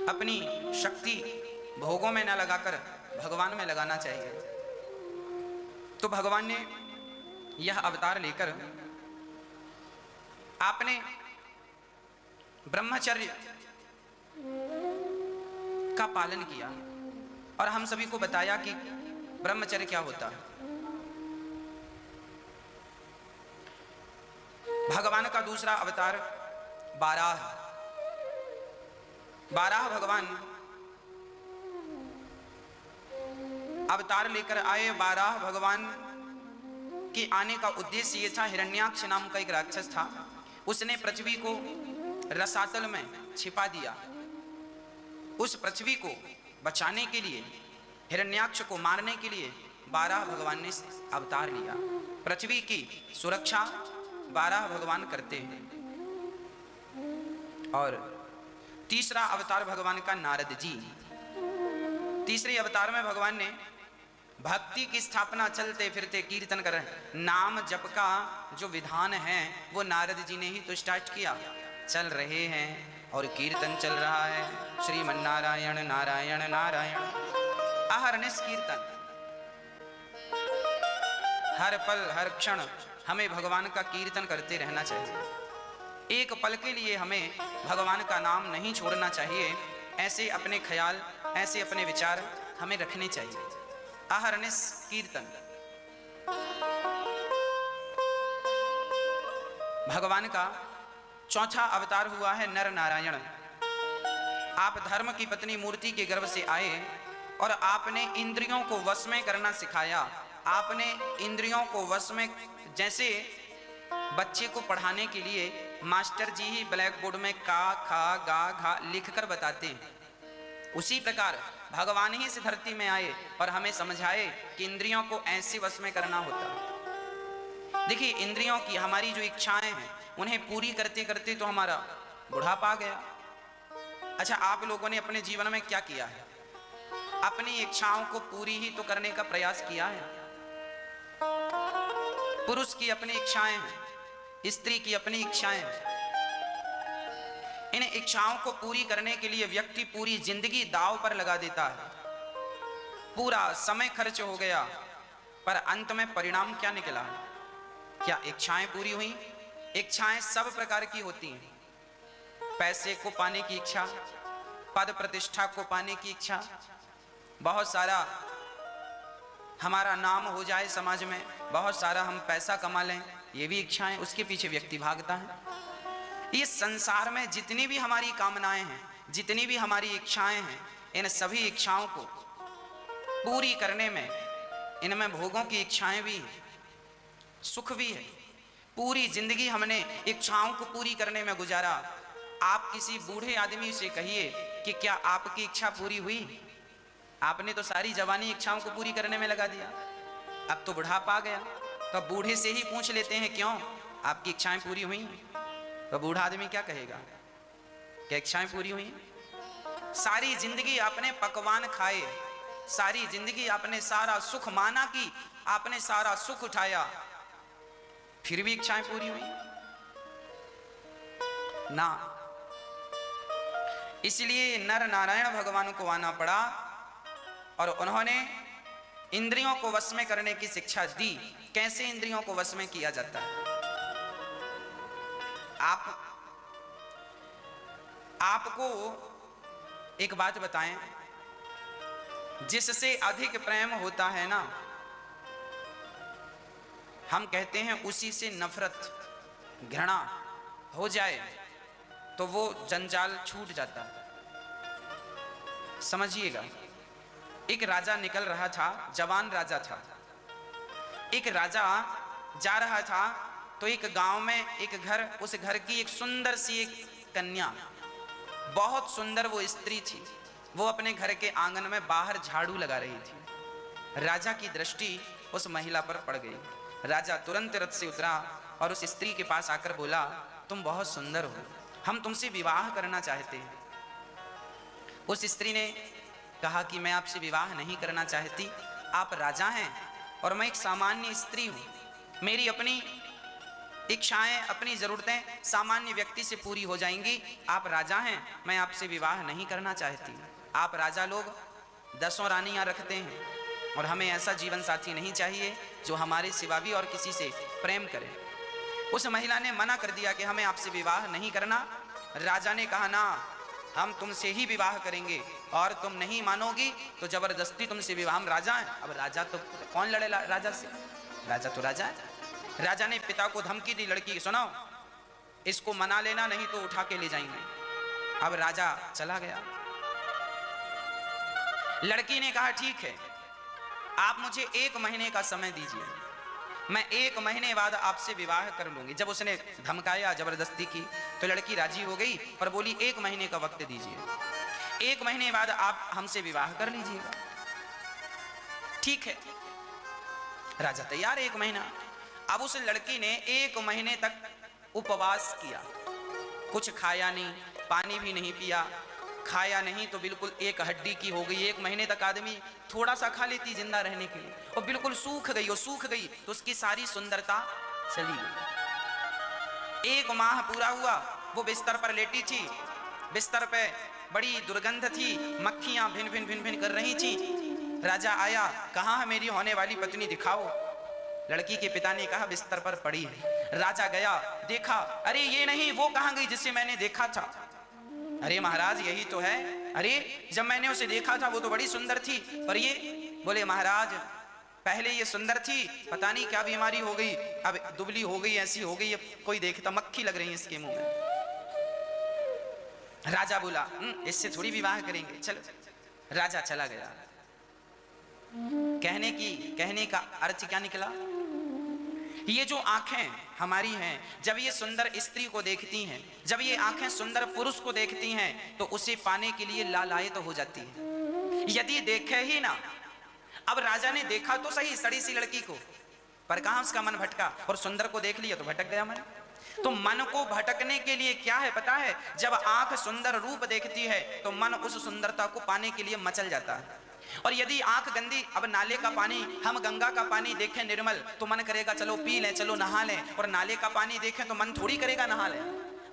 अपनी शक्ति भोगों में न लगाकर भगवान में लगाना चाहिए। तो भगवान ने यह अवतार लेकर आपने ब्रह्मचर्य का पालन किया और हम सभी को बताया कि ब्रह्मचर्य क्या होता है। भगवान का दूसरा अवतार बाराह भगवान अवतार लेकर आए। बाराह भगवान के आने का उद्देश्य ये था, हिरण्याक्ष नाम का एक राक्षस था, उसने पृथ्वी को रसातल में छिपा दिया। उस पृथ्वी को बचाने के लिए, हिरण्याक्ष को मारने के लिए बाराह भगवान ने अवतार लिया। पृथ्वी की सुरक्षा बाराह भगवान करते हैं। और तीसरा अवतार भगवान का नारद जी। तीसरे अवतार में भगवान ने भक्ति की स्थापना, चलते फिरते कीर्तन कर रहे नाम जप का जो विधान है वो नारद जी ने ही तो स्टार्ट किया। चल रहे हैं और कीर्तन चल रहा है, श्रीमन्नारायण नारायण नारायण, अहरनिश कीर्तन। हर पल हर क्षण हमें भगवान का कीर्तन करते रहना चाहिए। एक पल के लिए हमें भगवान का नाम नहीं छोड़ना चाहिए। ऐसे अपने ख्याल, ऐसे अपने विचार हमें रखने चाहिए। अहरनिश कीर्तन। भगवान का चौथा अवतार हुआ है नर नारायण। आप धर्म की पत्नी मूर्ति के गर्भ से आए और आपने इंद्रियों को वश में करना सिखाया। आपने इंद्रियों को वश में, जैसे बच्चे को पढ़ाने के लिए मास्टर जी ही ब्लैक बोर्ड में का खा गा घा लिख कर बताते हैं, उसी प्रकार भगवान ही इस धरती में आए और हमें समझाए कि इंद्रियों को ऐसे वश में करना होता। देखिए, इंद्रियों की हमारी जो इच्छाएं हैं उन्हें पूरी करते करते तो हमारा बुढ़ापा आ गया। अच्छा, आप लोगों ने अपने जीवन में क्या किया है? अपनी इच्छाओं को पूरी ही तो करने का प्रयास किया है। पुरुष की अपनी इच्छाएं हैं, स्त्री की अपनी इच्छाएं हैं। इन इच्छाओं को पूरी करने के लिए व्यक्ति पूरी जिंदगी दांव पर लगा देता है, पूरा समय खर्च हो गया, पर अंत में परिणाम क्या निकला? क्या इच्छाएं पूरी हुई? इच्छाएं सब प्रकार की होती हैं। पैसे को पाने की इच्छा, पद प्रतिष्ठा को पाने की इच्छा, बहुत सारा हमारा नाम हो जाए समाज में, बहुत सारा हम पैसा कमा लें, ये भी इच्छाएं, उसके पीछे व्यक्ति भागता है। इस संसार में जितनी भी हमारी कामनाएं हैं, जितनी भी हमारी इच्छाएं हैं, इन सभी इच्छाओं को पूरी करने में, इनमें भोगों की इच्छाएं भी हैं, सुख भी है। पूरी जिंदगी हमने इच्छाओं को पूरी करने में गुजारा। आप किसी बूढ़े आदमी से कहिए कि क्या आपकी इच्छा पूरी हुई? आपने तो सारी जवानी इच्छाओं को पूरी करने में लगा दिया, अब तो बुढ़ापा आ गया। तो बूढ़े से ही पूछ लेते हैं, क्यों आपकी इच्छाएं पूरी हुई? तो बूढ़ा आदमी क्या कहेगा? क्या इच्छाएं पूरी हुई? सारी जिंदगी आपने पकवान खाए, सारी जिंदगी आपने सारा सुख माना कि आपने सारा सुख उठाया, फिर भी इच्छाएं पूरी हुई ना। इसलिए नर नारायण भगवान को आना पड़ा और उन्होंने इंद्रियों को वश में करने की शिक्षा दी। कैसे इंद्रियों को वश में किया जाता है? आपको एक बात बताएं, जिससे अधिक प्रेम होता है ना, हम कहते हैं उसी से नफरत, घृणा हो जाए तो वो जंजाल छूट जाता है। समझिएगा, एक राजा निकल रहा था, जवान राजा था। एक राजा जा रहा था तो एक गांव में एक घर, उस घर की एक सुंदर सी एक कन्या, बहुत सुंदर वो स्त्री थी, वो अपने घर के आंगन में बाहर झाड़ू लगा रही थी। राजा की दृष्टि उस महिला पर पड़ गई। राजा तुरंत रथ से उतरा और उस स्त्री के पास आकर बोला, तुम बहुत सुंदर हो, हम तुमसे विवाह करना चाहते हैं। उस स्त्री ने कहा कि मैं आपसे विवाह नहीं करना चाहती, आप राजा हैं और मैं एक सामान्य स्त्री हूँ, मेरी अपनी इच्छाएं, अपनी जरूरतें सामान्य व्यक्ति से पूरी हो जाएंगी। आप राजा हैं, मैं आपसे विवाह नहीं करना चाहती। आप राजा लोग 10 रानियां रखते हैं और हमें ऐसा जीवन साथी नहीं चाहिए जो हमारे सिवा भी और किसी से प्रेम करे। उस महिला ने मना कर दिया कि हमें आपसे विवाह नहीं करना। राजा ने कहा ना, हम तुमसे ही विवाह करेंगे और तुम नहीं मानोगी तो जबरदस्ती तुमसे विवाह। हम राजा हैं। अब राजा तो कौन लड़े राजा से, राजा तो राजा है। राजा ने पिता को धमकी दी, लड़की सुनो इसको मना लेना नहीं तो उठा के ले जाएंगे। अब राजा चला गया। लड़की ने कहा ठीक है, आप मुझे 1 महीने का समय दीजिए, मैं 1 महीने बाद आपसे विवाह कर लूंगी। जब उसने धमकाया, जबरदस्ती की, तो लड़की राजी हो गई और बोली 1 महीने का वक्त दीजिए, 1 महीने बाद आप हमसे विवाह कर लीजिएगा। ठीक है, राजा तैयार 1 महीना। अब उस लड़की ने 1 महीने तक उपवास किया, कुछ खाया नहीं, पानी भी नहीं पिया, खाया नहीं तो बिल्कुल एक हड्डी की हो गई। 1 महीने तक आदमी थोड़ा सा खा लेती जिंदा रहने के लिए, और बिल्कुल सूख गई। और सूख गई तो उसकी सारी सुंदरता चली गई। 1 माह पूरा हुआ, वो बिस्तर पर लेटी थी, बिस्तर पे बड़ी दुर्गंध थी, मक्खियां भिन भिन भिन भिन कर रही थी। राजा आया, कहाँ है मेरी होने वाली पत्नी, दिखाओ। लड़की के पिता ने कहा बिस्तर पर पड़ी है। राजा गया, देखा, अरे ये नहीं, वो कहाँ गई जिसे मैंने देखा था। अरे महाराज यही तो है। अरे जब मैंने उसे देखा था वो तो बड़ी सुंदर थी, पर ये, बोले महाराज पहले ये सुंदर थी, पता नहीं क्या बीमारी हो गई, अब दुबली हो गई, ऐसी हो गई, अब कोई देखता मक्खी लग रही है इसके मुंह में। राजा बोला इससे थोड़ी विवाह करेंगे, चलो। राजा चला गया। कहने का अर्थ क्या निकला, ये जो आंखें हमारी हैं, जब ये सुंदर स्त्री को देखती हैं, जब ये आंखें सुंदर पुरुष को देखती हैं, तो उसे पाने के लिए लालायित तो हो जाती है। यदि देखे ही ना, अब राजा ने देखा तो सही सड़ी सी लड़की को, पर कहां उसका मन भटका, और सुंदर को देख लिया तो भटक गया मन। तो मन को भटकने के लिए क्या है पता है, जब आंख सुंदर रूप देखती है तो मन उस सुंदरता को पाने के लिए मचल जाता है। और यदि आंख गंदी, अब नाले का पानी, हम गंगा का पानी देखें निर्मल तो मन करेगा चलो पी लें, चलो नहा लें, और नाले का पानी देखें तो मन थोड़ी करेगा नहा लें।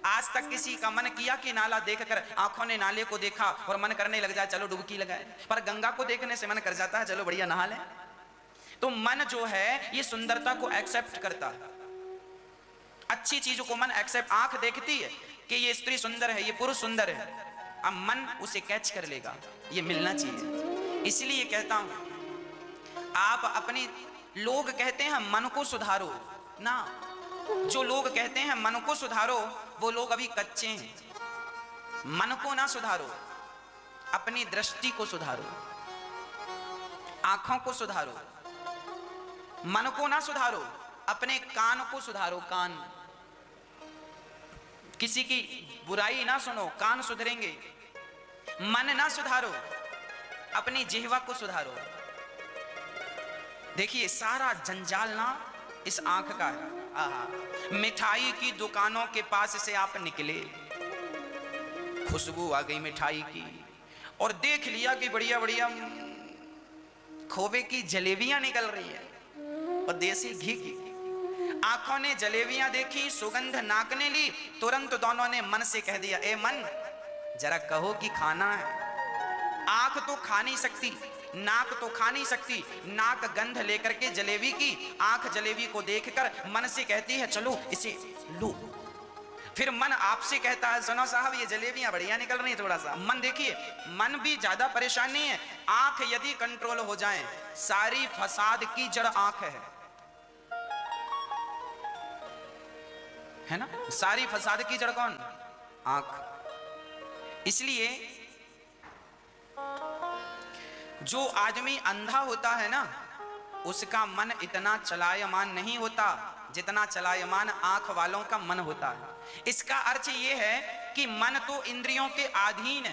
आज तक किसी का मन किया कि नाला देखकर आंखों ने नाले को देखा और मन करने लग जाए चलो डुबकी लगाए, पर गंगा को देखने से मन कर जाता है चलो बढ़िया नहा लें। तो मन जो है ये सुंदरता को एक्सेप्ट करता है, अच्छी चीजों को मन एक्सेप्ट, आंख देखती है कि ये स्त्री सुंदर है, ये पुरुष सुंदर है, अब मन उसे कैच कर लेगा, ये मिलना चाहिए। इसलिए कहता हूं आप अपनी, लोग कहते हैं मन को सुधारो ना, जो लोग कहते हैं मन को सुधारो वो लोग अभी कच्चे हैं। मन को ना सुधारो, अपनी दृष्टि को सुधारो, आंखों को सुधारो। मन को ना सुधारो, अपने कान को सुधारो, कान, किसी की बुराई ना सुनो, कान सुधरेंगे। मन ना सुधारो, अपनी जिह्वा को सुधारो। देखिए सारा जंजाल ना इस आंख का है। मिठाई की दुकानों के पास से आप निकले, खुशबू आ गई मिठाई की, और देख लिया कि बढ़िया बढ़िया खोवे की जलेबियां निकल रही है और देसी घी की। आंखों ने जलेबियां देखी, सुगंध नाक ने ली, तुरंत दोनों ने मन से कह दिया ए मन जरा कहो कि खाना है। आंख तो खा नहीं सकती, नाक तो खा नहीं सकती, नाक गंध लेकर के जलेबी की, आंख जलेबी को देखकर मन से कहती है चलो इसे लो। फिर मन आपसे कहता है सुनो साहब ये जलेबियां बढ़िया निकल रही है थोड़ा सा। मन देखिए, मन भी ज्यादा परेशान नहीं है। आंख यदि कंट्रोल हो जाए, सारी फसाद की जड़ आंख है ना, सारी फसाद की जड़ कौन, आंख। इसलिए जो आदमी अंधा होता है ना, उसका मन इतना चलायमान नहीं होता जितना चलायमान आंख वालों का मन होता है। इसका अर्थ ये है कि मन तो इंद्रियों के अधीन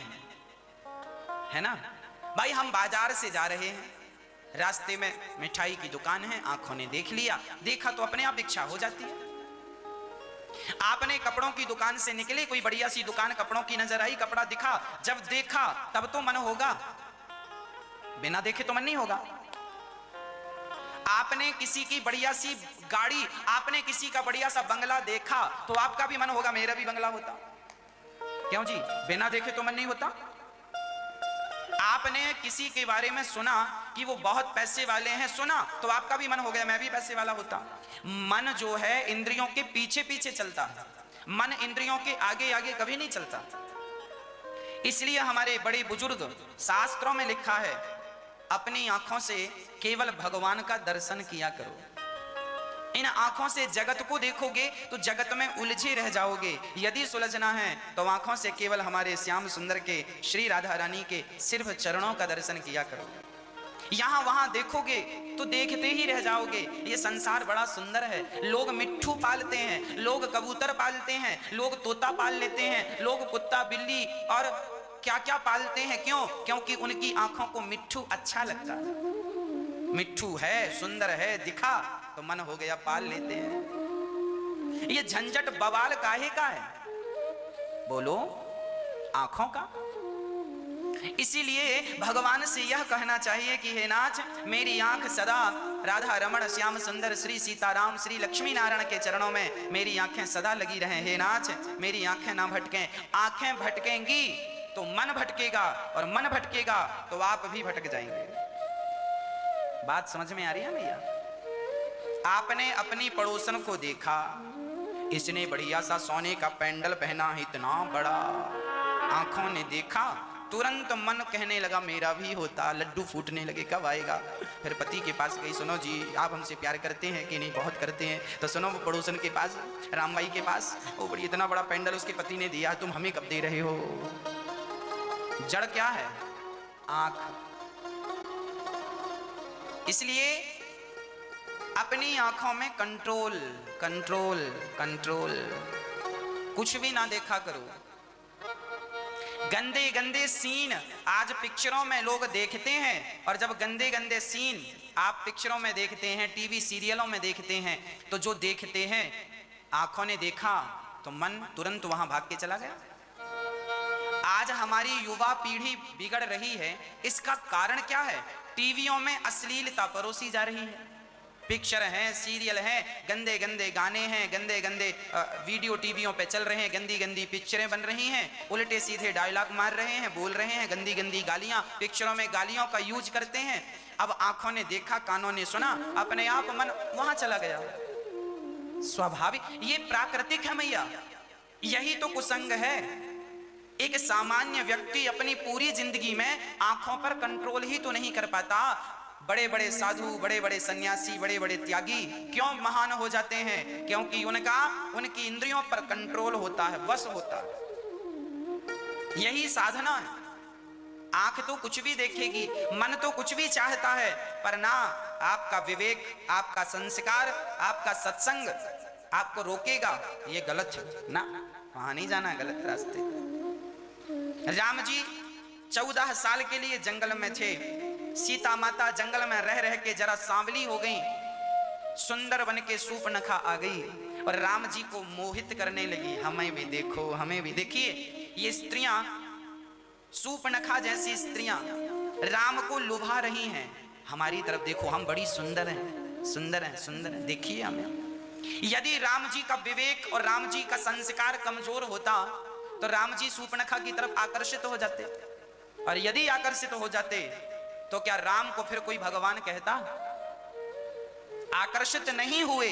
है ना। भाई हम बाजार से जा रहे हैं, रास्ते में मिठाई की दुकान है, आंखों ने देख लिया, देखा तो अपने आप इच्छा हो जाती है। आपने कपड़ों की दुकान से निकले, कोई बढ़िया सी दुकान कपड़ों की नजर आई, कपड़ा दिखा, जब देखा तब तो मन होगा, बिना देखे तो मन नहीं होगा। आपने किसी की बढ़िया सी गाड़ी, आपने किसी का बढ़िया सा बंगला देखा तो आपका भी मन होगा मेरा भी बंगला होता। क्यों जी, बिना देखे तो मन नहीं होता। आपने किसी के बारे में सुना कि वो बहुत पैसे वाले हैं, सुना तो आपका भी मन हो गया मैं भी पैसे वाला होता। मन जो है इंद्रियों के पीछे पीछे चलता है, मन इंद्रियों के आगे आगे कभी नहीं चलता। इसलिए हमारे बड़े बुजुर्ग शास्त्रों में लिखा है, अपनी आंखों से केवल भगवान का दर्शन किया करो। इन आंखों से जगत को देखोगे तो जगत में उलझे रह जाओगे। यदि सुलझना है तो आंखों से केवल हमारे श्याम सुंदर के, श्री राधा रानी के सिर्फ चरणों का दर्शन किया करो। यहां वहां देखोगे तो देखते ही रह जाओगे। ये संसार बड़ा सुंदर है। लोग मिट्ठू पालते हैं, लोग कबूतर पालते हैं, लोग तोता पाल लेते हैं, लोग कुत्ता बिल्ली और क्या क्या पालते हैं। क्यों? क्योंकि उनकी आंखों को मिट्ठू अच्छा लगता है। मिट्ठू है, सुंदर है, दिखा तो मन हो गया, पाल लेते हैं। ये झंझट बवाल काहे का है? बोलो, आंखों का। इसीलिए भगवान से यह कहना चाहिए कि हे नाथ, मेरी आंख सदा राधा रमण श्याम सुंदर श्री सीताराम श्री लक्ष्मी नारायण के चरणों में मेरी आंखें सदा लगी रहें। हे नाथ, मेरी आंखें ना भटकें। आंखें भटकेंगी तो मन भटकेगा, और मन भटकेगा तो आप भी भटक जाएंगे। बात समझ में आ रही है भैया? आपने अपनी पड़ोसन को देखा, इसने बढ़िया सा सोने का पेंडल पहना है, इतना बड़ा। आंखों ने देखा, तुरंत मन कहने लगा मेरा भी होता। लड्डू फूटने लगे, कब आएगा? फिर पति के पास गई, सुनो जी आप हमसे प्यार करते हैं कि नहीं? बहुत करते हैं। तो सुनो, वो पड़ोसन के पास, रामबाई के पास, वो बड़ी इतना बड़ा पेंडल उसके पति ने दिया, तुम हमें कब दे रहे हो? जड़ क्या है? आंख। इसलिए अपनी आंखों में कंट्रोल कंट्रोल कंट्रोल। कुछ भी ना देखा करो। गंदे गंदे सीन आज पिक्चरों में लोग देखते हैं, और जब गंदे गंदे सीन आप पिक्चरों में देखते हैं, टीवी सीरियलों में देखते हैं, तो जो देखते हैं, आंखों ने देखा तो मन तुरंत वहां भाग के चला गया। आज हमारी युवा पीढ़ी बिगड़ रही है। इसका कारण क्या है? टीवियों में अश्लीलता परोसी जा रही है। पिक्चर हैं, सीरियल हैं, गंदे गंदे गाने हैं, गंदे गंदे वीडियो टीवियों पे चल रहे हैं, गंदी गंदी पिक्चरें बन रही हैं, उल्टे सीधे डायलॉग मार रहे हैं, बोल रहे हैं, गंदी गंदी गालियां, पिक्चरों में गालियों का यूज करते हैं। अब आंखों ने देखा, कानों ने सुना, अपने आप मन वहां चला गया। स्वाभाविक, ये प्राकृतिक है मैया। यही तो कुसंग है। एक सामान्य व्यक्ति अपनी पूरी जिंदगी में आंखों पर कंट्रोल ही तो नहीं कर पाता। बड़े बड़े साधु, बड़े बड़े सन्यासी, बड़े बड़े त्यागी क्यों महान हो जाते हैं? क्योंकि उनकी इंद्रियों पर कंट्रोल होता है, वश होता है। यही साधना है। आंख तो कुछ भी देखेगी, मन तो कुछ भी चाहता है, पर ना आपका विवेक, आपका संस्कार, आपका सत्संग आपको रोकेगा। ये गलत है ना, वहां नहीं जाना, गलत रास्ते। राम जी 14 साल के लिए जंगल में थे। सीता माता जंगल में रह रह के जरा सांवली हो गई, सुंदर बन के सूर्पनखा आ गई और राम जी को मोहित करने लगी। हमें भी देखो, हमें भी। देखिए ये स्त्रियां, सूर्पनखा जैसी स्त्रियां राम को लुभा रही हैं। हमारी तरफ देखो, हम बड़ी सुंदर हैं, सुंदर हैं, सुंदर हैं, देखिए हमें। यदि राम जी का विवेक और राम जी का संस्कार कमजोर होता तो राम जी सूर्पनखा की तरफ आकर्षित हो जाते, और यदि आकर्षित हो जाते तो क्या राम को फिर कोई भगवान कहता? आकर्षित नहीं हुए,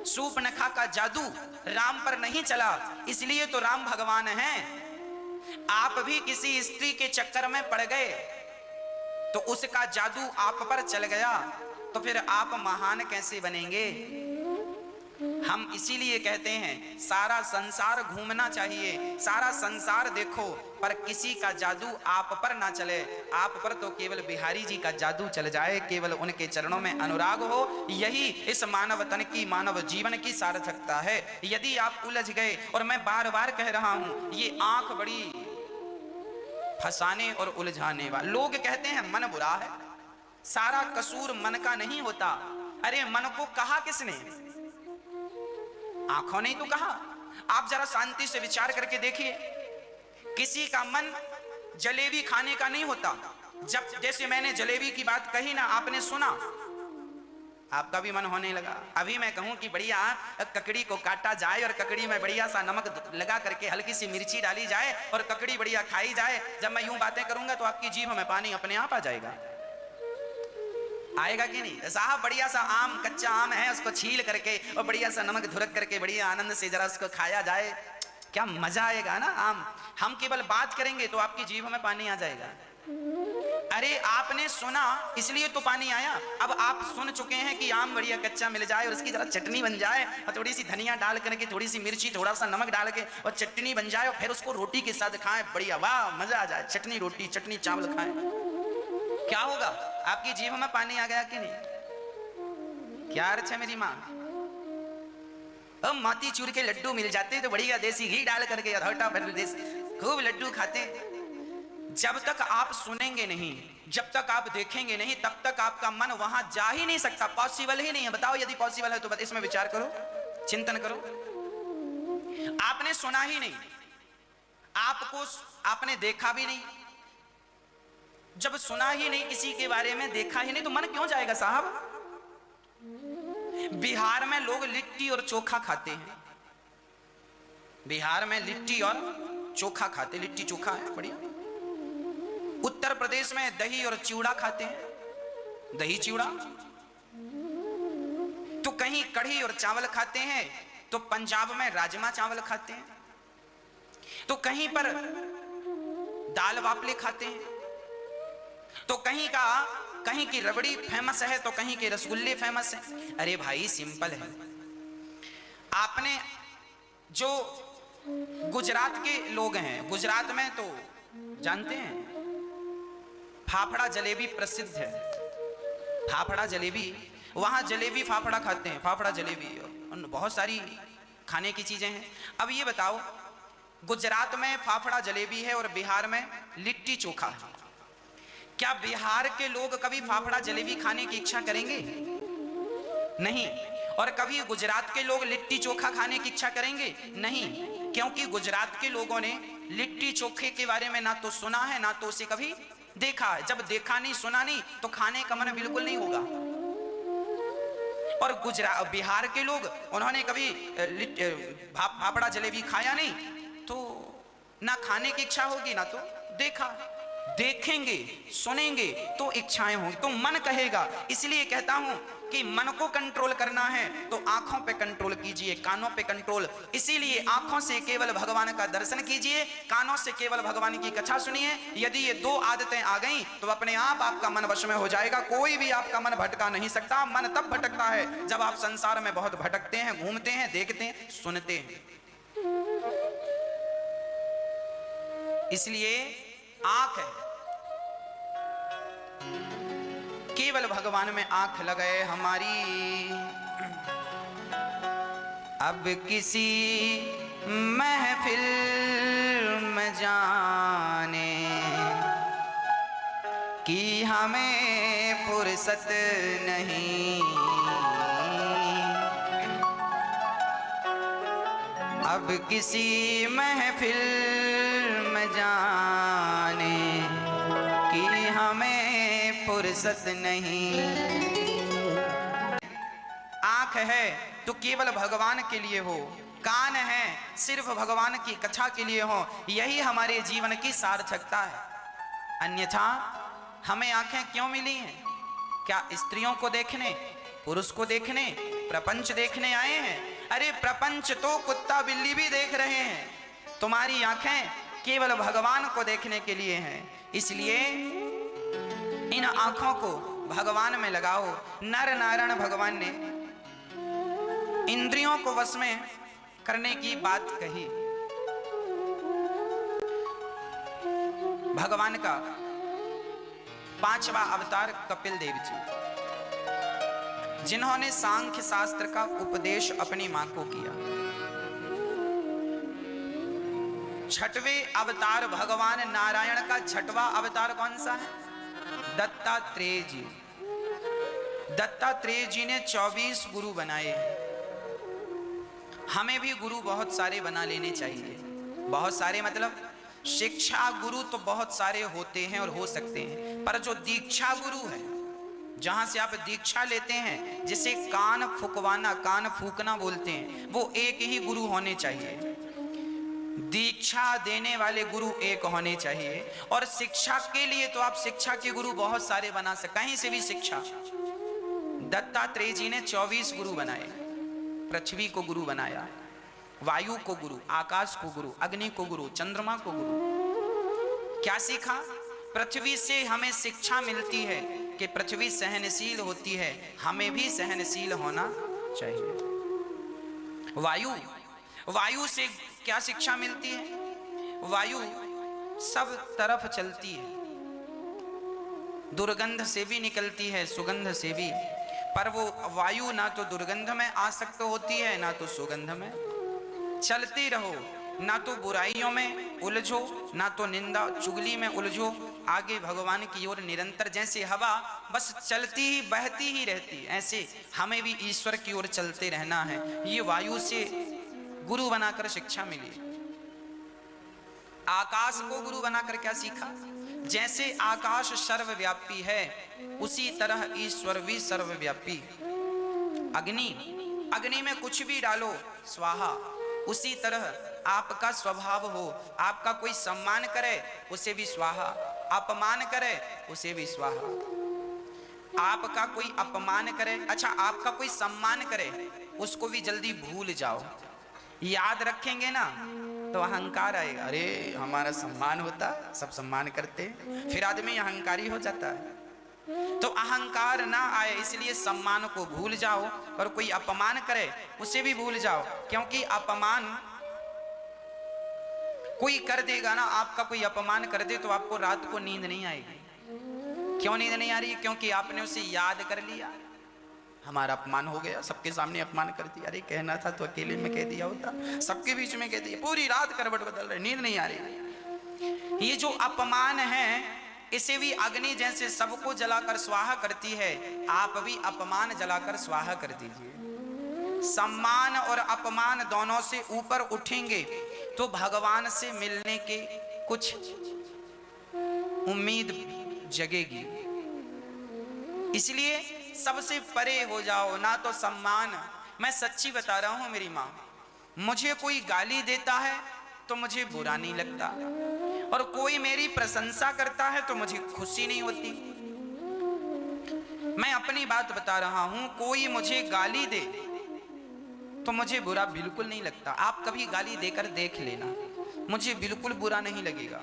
सूर्पनखा का जादू राम पर नहीं चला, इसलिए तो राम भगवान हैं। आप भी किसी स्त्री के चक्कर में पड़ गए तो उसका जादू आप पर चल गया, तो फिर आप महान कैसे बनेंगे? हम इसीलिए कहते हैं सारा संसार घूमना चाहिए, सारा संसार देखो, पर किसी का जादू आप पर ना चले। आप पर तो केवल बिहारी जी का जादू चल जाए, केवल उनके चरणों में अनुराग हो। यही इस मानव तन की, मानव जीवन की सार्थकता है। यदि आप उलझ गए, और मैं बार बार कह रहा हूं, ये आंख बड़ी फंसाने और उलझाने वाला। लोग कहते हैं मन बुरा है, सारा कसूर मन का नहीं होता। अरे मन को कहा किसने? आंखों ने तो कहा। आप जरा शांति से विचार करके देखिए, किसी का मन जलेबी खाने का नहीं होता। जब जैसे मैंने जलेबी की बात कही ना, आपने सुना, आपका भी मन होने लगा। अभी मैं कहूं कि बढ़िया ककड़ी को काटा जाए और ककड़ी में बढ़िया सा नमक लगा करके हल्की सी मिर्ची डाली जाए और ककड़ी बढ़िया खाई जाए, जब मैं यूं बातें करूंगा तो आपकी जीभ में पानी अपने आप आ जाएगा। आएगा कि नहीं साहब? बढ़िया सा आम, कच्चा आम है, उसको छील करके और बढ़िया सा नमक धुरक करके बढ़िया आनंद से जरा उसको खाया जाए, क्या मजा आएगा ना। आम हम केवल बात करेंगे तो आपकी जीभ में पानी आ जाएगा। अरे आपने सुना इसलिए तो पानी आया। अब आप सुन चुके हैं कि आम बढ़िया कच्चा मिल जाए और उसकी जरा चटनी बन जाए और थोड़ी सी धनिया डाल करके, थोड़ी सी मिर्ची, थोड़ा सा नमक डाल के और चटनी बन जाए और फिर उसको रोटी के साथ खाएं, बढ़िया वाह मजा आ जाए। चटनी रोटी, चटनी चावल खाएं, क्या होगा? आपकी जीभ में पानी आ गया कि नहीं? क्या अर्थ है मेरी माँ? अब मोती चूर के लड्डू मिल जाते तो बढ़िया देसी घी डाल करके अधौटा खूब लड्डू खाते। जब तक आप सुनेंगे नहीं, जब तक आप देखेंगे नहीं, तब तक आपका मन वहां जा ही नहीं सकता। पॉसिबल ही नहीं है। बताओ यदि पॉसिबल है तो इसमें विचार करो, चिंतन करो। आपने सुना ही नहीं, आपको आपने देखा भी नहीं। जब सुना ही नहीं किसी के बारे में, देखा ही नहीं, तो मन क्यों जाएगा साहब? बिहार में लोग लिट्टी और चोखा खाते हैं। बिहार में लिट्टी और चोखा खाते, लिट्टी चोखा है बढ़िया। उत्तर प्रदेश में दही और चिवड़ा खाते हैं, दही चिवड़ा। तो कहीं कढ़ी और चावल खाते हैं, तो पंजाब में राजमा चावल खाते हैं, तो कहीं पर दाल वापले खाते हैं, तो कहीं की रबड़ी फेमस है, तो कहीं के रसगुल्ले फेमस है। अरे भाई सिंपल है। आपने जो गुजरात के लोग हैं, गुजरात में तो जानते हैं फाफड़ा जलेबी प्रसिद्ध है। फाफड़ा जलेबी, वहां जलेबी फाफड़ा खाते हैं, फाफड़ा जलेबी और बहुत सारी खाने की चीजें हैं। अब ये बताओ, गुजरात में फाफड़ा जलेबी है और बिहार में लिट्टी चोखा है। क्या बिहार के लोग कभी फाफड़ा जलेबी खाने की इच्छा करेंगे? नहीं। और कभी गुजरात के लोग लिट्टी चोखा खाने की इच्छा करेंगे? नहीं, क्योंकि गुजरात के लोगों ने लिट्टी चोखे के बारे में ना तो सुना है, ना तो उसे कभी देखा है। जब देखा नहीं, सुना नहीं, तो खाने का मन बिल्कुल नहीं होगा। और बिहार के लोग, उन्होंने कभी फाफड़ा जलेबी खाया नहीं, तो ना खाने की इच्छा होगी, ना तो देखा। देखेंगे, सुनेंगे तो इच्छाएं होंगी, तो मन कहेगा। इसलिए कहता हूं कि मन को कंट्रोल करना है तो आंखों पे कंट्रोल कीजिए, कानों पे कंट्रोल। इसीलिए आंखों से केवल भगवान का दर्शन कीजिए, कानों से केवल भगवान की कथा सुनिए। यदि ये दो आदतें आ गई तो अपने आप आपका मन वश में हो जाएगा। कोई भी आपका मन भटका नहीं सकता। मन तब भटकता है जब आप संसार में बहुत भटकते हैं, घूमते हैं, देखते हैं, सुनते हैं। इसलिए आंख है, केवल भगवान में आंख लगाए हमारी। अब किसी महफिल में जाने की हमें फुर्सत नहीं। अब किसी महफिल में जाने की हमें फुर्सत नहीं। आंख है तो केवल भगवान के लिए हो, कान है सिर्फ भगवान की कथा के लिए हो। यही हमारे जीवन की सार्थकता है। अन्यथा हमें आंखें क्यों मिली हैं? क्या स्त्रियों को देखने, पुरुष को देखने, प्रपंच देखने आए हैं? अरे प्रपंच तो कुत्ता बिल्ली भी देख रहे हैं। तुम्हारी आंखें केवल भगवान को देखने के लिए हैं। इसलिए इन आंखों को भगवान में लगाओ। नर नारायण भगवान ने इंद्रियों को वश में करने की बात कही। भगवान का 5वां अवतार कपिल देव जी, जिन्होंने सांख्य शास्त्र का उपदेश अपनी मां को किया। 6वें अवतार भगवान नारायण का 6वां अवतार कौन सा है? दत्तात्रेय जी। दत्तात्रेय जी ने 24 गुरु बनाए। हमें भी गुरु बहुत सारे बना लेने चाहिए। बहुत सारे मतलब शिक्षा गुरु तो बहुत सारे होते हैं और हो सकते हैं, पर जो दीक्षा गुरु है, जहां से आप दीक्षा लेते हैं, जिसे कान फुकवाना, कान फूकना बोलते हैं, वो एक ही गुरु होने चाहिए। दीक्षा देने वाले गुरु एक होने चाहिए। और शिक्षा के लिए तो आप शिक्षा के गुरु बहुत सारे बना सकते, कहीं से भी शिक्षा। दत्तात्रेय जी ने 24 गुरु बनाए। पृथ्वी को गुरु बनाया, वायु को गुरु, आकाश को गुरु, अग्नि को गुरु, चंद्रमा को गुरु। क्या सीखा? पृथ्वी से हमें शिक्षा मिलती है कि पृथ्वी सहनशील होती है, हमें भी सहनशील होना चाहिए। वायु, वायु से क्या शिक्षा मिलती है? वायु सब तरफ चलती है, दुर्गंध से भी निकलती है, सुगंध से भी। पर वो वायु ना तो दुर्गंध में आसक्त होती है, ना तो सुगंध में। चलती रहो, ना तो बुराइयों में उलझो, ना तो निंदा चुगली में उलझो, आगे भगवान की ओर निरंतर। जैसे हवा बस चलती ही बहती ही रहती, ऐसे हमें भी ईश्वर की ओर चलते रहना है। ये वायु से गुरु बनाकर शिक्षा मिली। आकाश को गुरु बनाकर क्या सीखा? जैसे आकाश सर्वव्यापी है, उसी तरह ईश्वर भी सर्वव्यापी। अग्नि, अग्नि में कुछ भी डालो स्वाहा, उसी तरह आपका स्वभाव हो। आपका कोई सम्मान करे उसे भी स्वाहा, अपमान करे उसे भी स्वाहा। आपका कोई अपमान करे, अच्छा आपका कोई सम्मान करे, उसको भी जल्दी भूल जाओ। याद रखेंगे ना तो अहंकार आएगा, अरे हमारा सम्मान होता, सब सम्मान करते, फिर आदमी अहंकारी हो जाता है। तो अहंकार ना आए इसलिए सम्मान को भूल जाओ, और कोई अपमान करे उसे भी भूल जाओ। क्योंकि अपमान कोई कर देगा ना, आपका कोई अपमान कर दे तो आपको रात को नींद नहीं आएगी। क्यों नींद नहीं आ रही? क्योंकि आपने उसे याद कर लिया, हमारा अपमान हो गया, सबके सामने अपमान कर दिया। अरे कहना था तो अकेले में कह दिया होता, सबके बीच में कह दिया, पूरी रात करवट बदल रहे, नींद नहीं आ रही। ये जो अपमान है, इसे भी अग्नि जैसे सबको जलाकर स्वाहा करती है, आप भी अपमान जलाकर स्वाहा कर दीजिए। सम्मान और अपमान दोनों से ऊपर उठेंगे तो भगवान से मिलने के कुछ उम्मीद जगेगी। इसलिए सबसे परे हो जाओ, ना तो सम्मान। मैं सच्ची बता रहा हूं मेरी माँ, मुझे कोई गाली देता है तो मुझे बुरा नहीं लगता, और कोई मेरी प्रशंसा करता है तो मुझे खुशी नहीं होती। मैं अपनी बात बता रहा हूं, कोई मुझे गाली दे तो मुझे बुरा बिल्कुल नहीं लगता। आप कभी गाली देकर देख लेना, मुझे बिल्कुल बुरा नहीं लगेगा।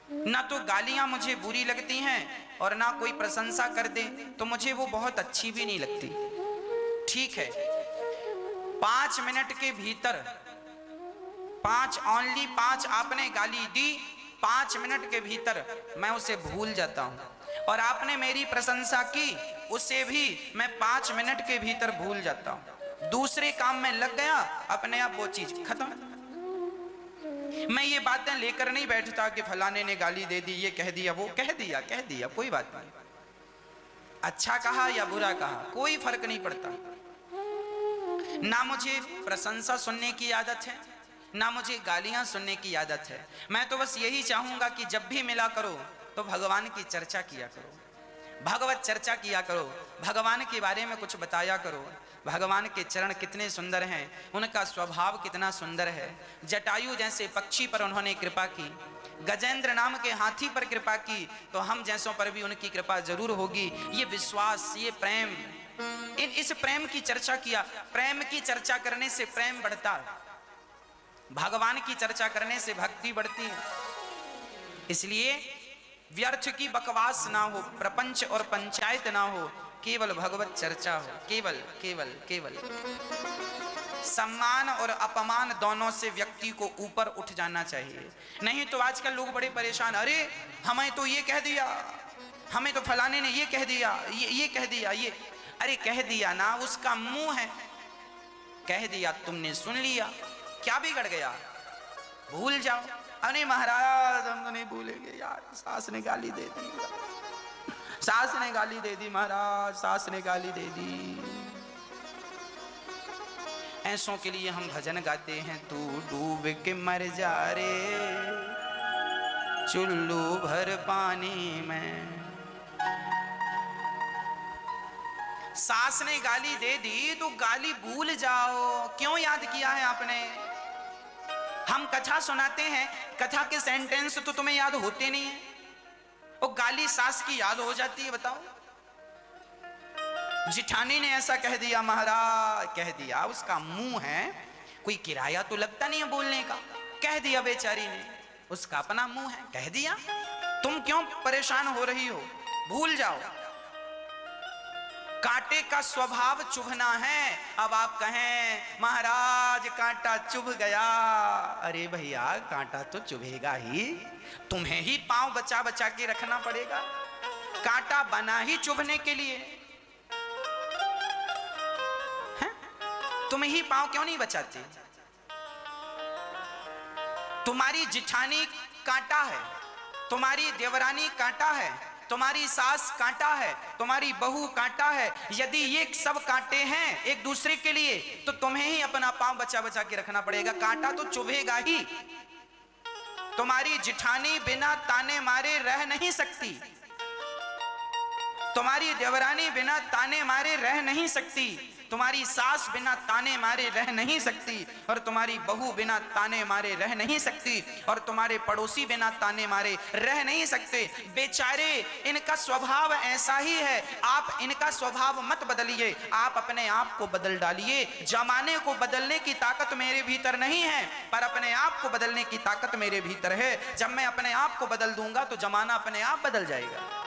ना तो गालियां मुझे बुरी लगती हैं, और ना कोई प्रशंसा कर दे तो मुझे वो बहुत अच्छी भी नहीं लगती। ठीक है, 5 मिनट के भीतर, 5 आपने गाली दी, 5 मिनट के भीतर मैं उसे भूल जाता हूं। और आपने मेरी प्रशंसा की, उसे भी मैं 5 मिनट के भीतर भूल जाता हूं। दूसरे काम में लग गया, अपने आप वो चीज खत्म। मैं ये बातें लेकर नहीं बैठता कि फलाने ने गाली दे दी, ये कह दिया, वो कह दिया, कोई बात नहीं। अच्छा कहा या बुरा कहा, कोई फर्क नहीं पड़ता। ना मुझे प्रशंसा सुनने की आदत है, ना मुझे गालियां सुनने की आदत है। मैं तो बस यही चाहूंगा कि जब भी मिला करो तो भगवान की चर्चा किया करो, भागवत चर्चा किया करो, भगवान के बारे में कुछ बताया करो। भगवान के चरण कितने सुंदर हैं, उनका स्वभाव कितना सुंदर है। जटायु जैसे पक्षी पर उन्होंने कृपा की, गजेंद्र नाम के हाथी पर कृपा की, तो हम जैसों पर भी उनकी कृपा जरूर होगी। ये विश्वास, ये प्रेम, इस प्रेम की चर्चा किया। प्रेम की चर्चा करने से प्रेम बढ़ता है, भगवान की चर्चा करने से भक्ति बढ़ती है। इसलिए व्यर्थ की बकवास ना हो, प्रपंच और पंचायत ना हो, केवल भगवत चर्चा हो। केवल केवल केवल सम्मान और अपमान दोनों से व्यक्ति को ऊपर उठ जाना चाहिए। नहीं तो आजकल लोग बड़े परेशान, अरे हमें तो ये कह दिया, हमें तो फलाने ने ये कह दिया, ये कह दिया, ये। अरे कह दिया ना, उसका मुंह है, कह दिया, तुमने सुन लिया, क्या बिगड़ गया? भूल जाओ। अरे महाराज हम तो नहीं भूलेंगे यार, सास ने गाली दे दी, सास ने गाली दे दी महाराज, सास ने गाली दे दी। ऐसों के लिए हम भजन गाते हैं, तू डूब के मर जा रे चुल्लू भर पानी में, सास ने गाली दे दी तो गाली भूल जाओ, क्यों याद किया है आपने? हम कथा सुनाते हैं, कथा के सेंटेंस तो तुम्हें याद होते नहीं है, वो गाली सास की याद हो जाती है। बताओ, जिठानी ने ऐसा कह दिया, महाराज कह दिया, उसका मुंह है, कोई किराया तो लगता नहीं है बोलने का, कह दिया बेचारी ने, उसका अपना मुंह है, कह दिया। तुम क्यों परेशान हो रही हो? भूल जाओ। कांटे का स्वभाव चुभना है। अब आप कहें महाराज कांटा चुभ गया, अरे भैया कांटा तो चुभेगा ही, तुम्हें ही पांव बचा बचा के रखना पड़ेगा। कांटा बना ही चुभने के लिए है? तुम ही पांव क्यों नहीं बचाते? तुम्हारी जिठानी कांटा है, तुम्हारी देवरानी कांटा है, तुम्हारी सास कांटा है, तुम्हारी बहू कांटा है। यदि ये सब कांटे हैं एक दूसरे के लिए, तो तुम्हें ही अपना पांव बचा बचा के रखना पड़ेगा। कांटा तो चुभेगा ही। तुम्हारी जिठानी बिना ताने मारे रह नहीं सकती, तुम्हारी देवरानी बिना ताने मारे रह नहीं सकती, तुम्हारी सास बिना ताने मारे रह नहीं सकती, और तुम्हारी बहू बिना ताने मारे रह नहीं सकती, और तुम्हारे पड़ोसी बिना ताने मारे रह नहीं सकते। बेचारे इनका स्वभाव ऐसा ही है। आप इनका स्वभाव मत बदलिए, आप अपने आप को बदल डालिए। जमाने को बदलने की ताकत मेरे भीतर नहीं है, पर अपने आप को बदलने की ताकत मेरे भीतर है। जब मैं अपने आप को बदल दूंगा तो जमाना अपने आप बदल जाएगा।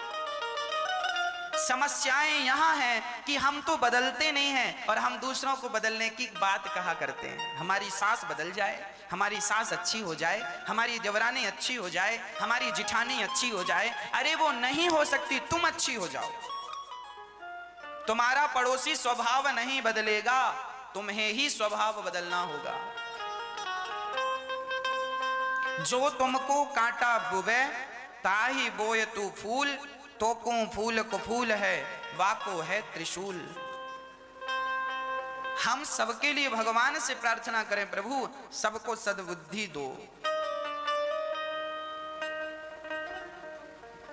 समस्याएं यहां हैं कि हम तो बदलते नहीं हैं और हम दूसरों को बदलने की बात कहा करते हैं। हमारी सास बदल जाए, हमारी सास अच्छी हो जाए, हमारी देवरानी अच्छी हो जाए, हमारी जिठानी अच्छी हो जाए। अरे वो नहीं हो सकती, तुम अच्छी हो जाओ। तुम्हारा पड़ोसी स्वभाव नहीं बदलेगा, तुम्हें ही स्वभाव बदलना होगा। जो तुमको कांटा बुबे ताही बोए तू फूल, तो को फूल को फूल है, वाको है त्रिशूल। हम सबके लिए भगवान से प्रार्थना करें, प्रभु सबको सद्बुद्धि दो।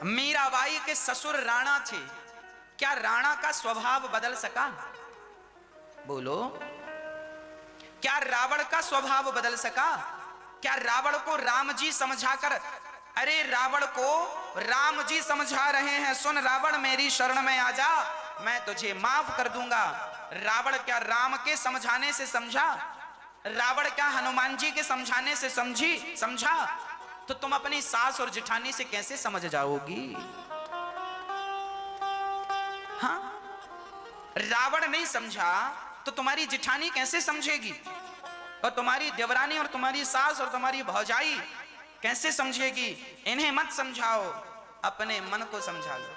मीराबाई के ससुर राणा थे, क्या राणा का स्वभाव बदल सका? बोलो, क्या रावण का स्वभाव बदल सका? क्या रावण को राम जी समझाकर, अरे रावण को राम जी समझा रहे हैं, सुन रावण मेरी शरण में आ जा, मैं तुझे माफ कर दूंगा। रावण क्या राम के समझाने से समझा? रावण क्या हनुमान जी के समझाने से समझा? तो तुम अपनी सास और जेठानी से कैसे समझ जाओगी? हाँ, रावण नहीं समझा तो तुम्हारी जेठानी कैसे समझेगी? और तुम्हारी देवरानी और तुम्हारी सास और तुम्हारी भौजाई कैसे समझेगी? इन्हें मत समझाओ, अपने मन को समझा लो।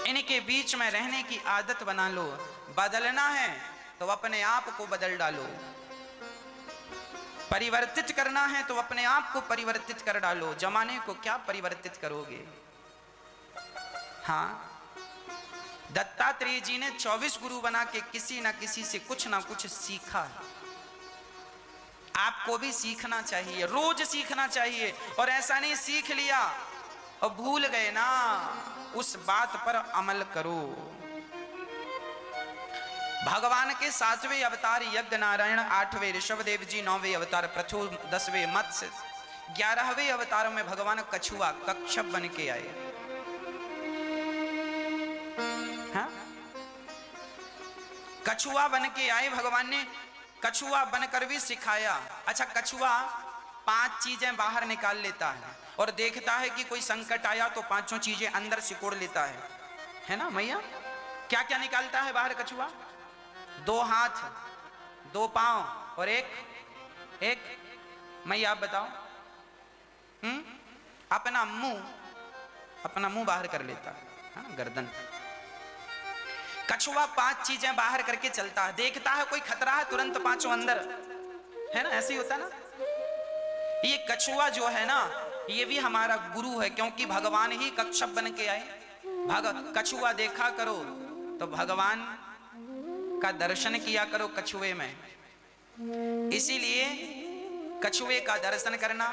इनके बीच में रहने की आदत बना लो। बदलना है तो अपने आप को बदल डालो, परिवर्तित करना है तो अपने आप को परिवर्तित कर डालो। जमाने को क्या परिवर्तित करोगे? हाँ, दत्तात्रेय जी ने 24 गुरु बना के किसी ना किसी से कुछ ना कुछ सीखा है। आपको भी सीखना चाहिए, रोज सीखना चाहिए। और ऐसा नहीं सीख लिया और भूल गए ना, उस बात पर अमल करो। भगवान के 7वें अवतार यज्ञ नारायण, 8वें ऋषभदेव जी, 9वें अवतार पृथु, 10वें मत्स्य, 11वें अवतार में भगवान कछुआ कच्छप बन के आए। हाँ? कछुआ बन के आए भगवान ने, कछुआ बनकर भी सिखाया। अच्छा, कछुआ 5 चीजें बाहर निकाल लेता है और देखता है कि कोई संकट आया तो 5 चीजें अंदर सिकोड़ लेता है ना मैया? क्या क्या निकालता है बाहर कछुआ? 2 हाथ, 2 पांव और एक मैया आप बताओ। अपना मुंह बाहर कर लेता है, गर्दन। कछुआ 5 चीजें बाहर करके चलता है, देखता है कोई खतरा है तुरंत 5 अंदर, है ना? ऐसे ही होता ना। ये कछुआ जो है ना, ये भी हमारा गुरु है, क्योंकि भगवान ही कच्छप बन के आए। कछुआ देखा करो तो भगवान का दर्शन किया करो कछुए में। इसीलिए कछुए का दर्शन करना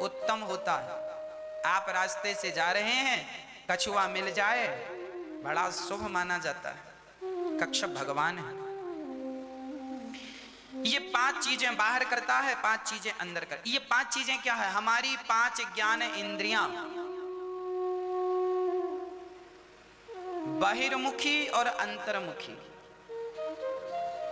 उत्तम होता है। आप रास्ते से जा रहे हैं, कछुआ मिल जाए बड़ा शुभ माना जाता है। कच्छप भगवान है। ये 5 चीजें बाहर करता है, 5 चीजें अंदर कर। ये 5 चीजें क्या है? हमारी 5 ज्ञान इंद्रियां, बहिर्मुखी और अंतर्मुखी।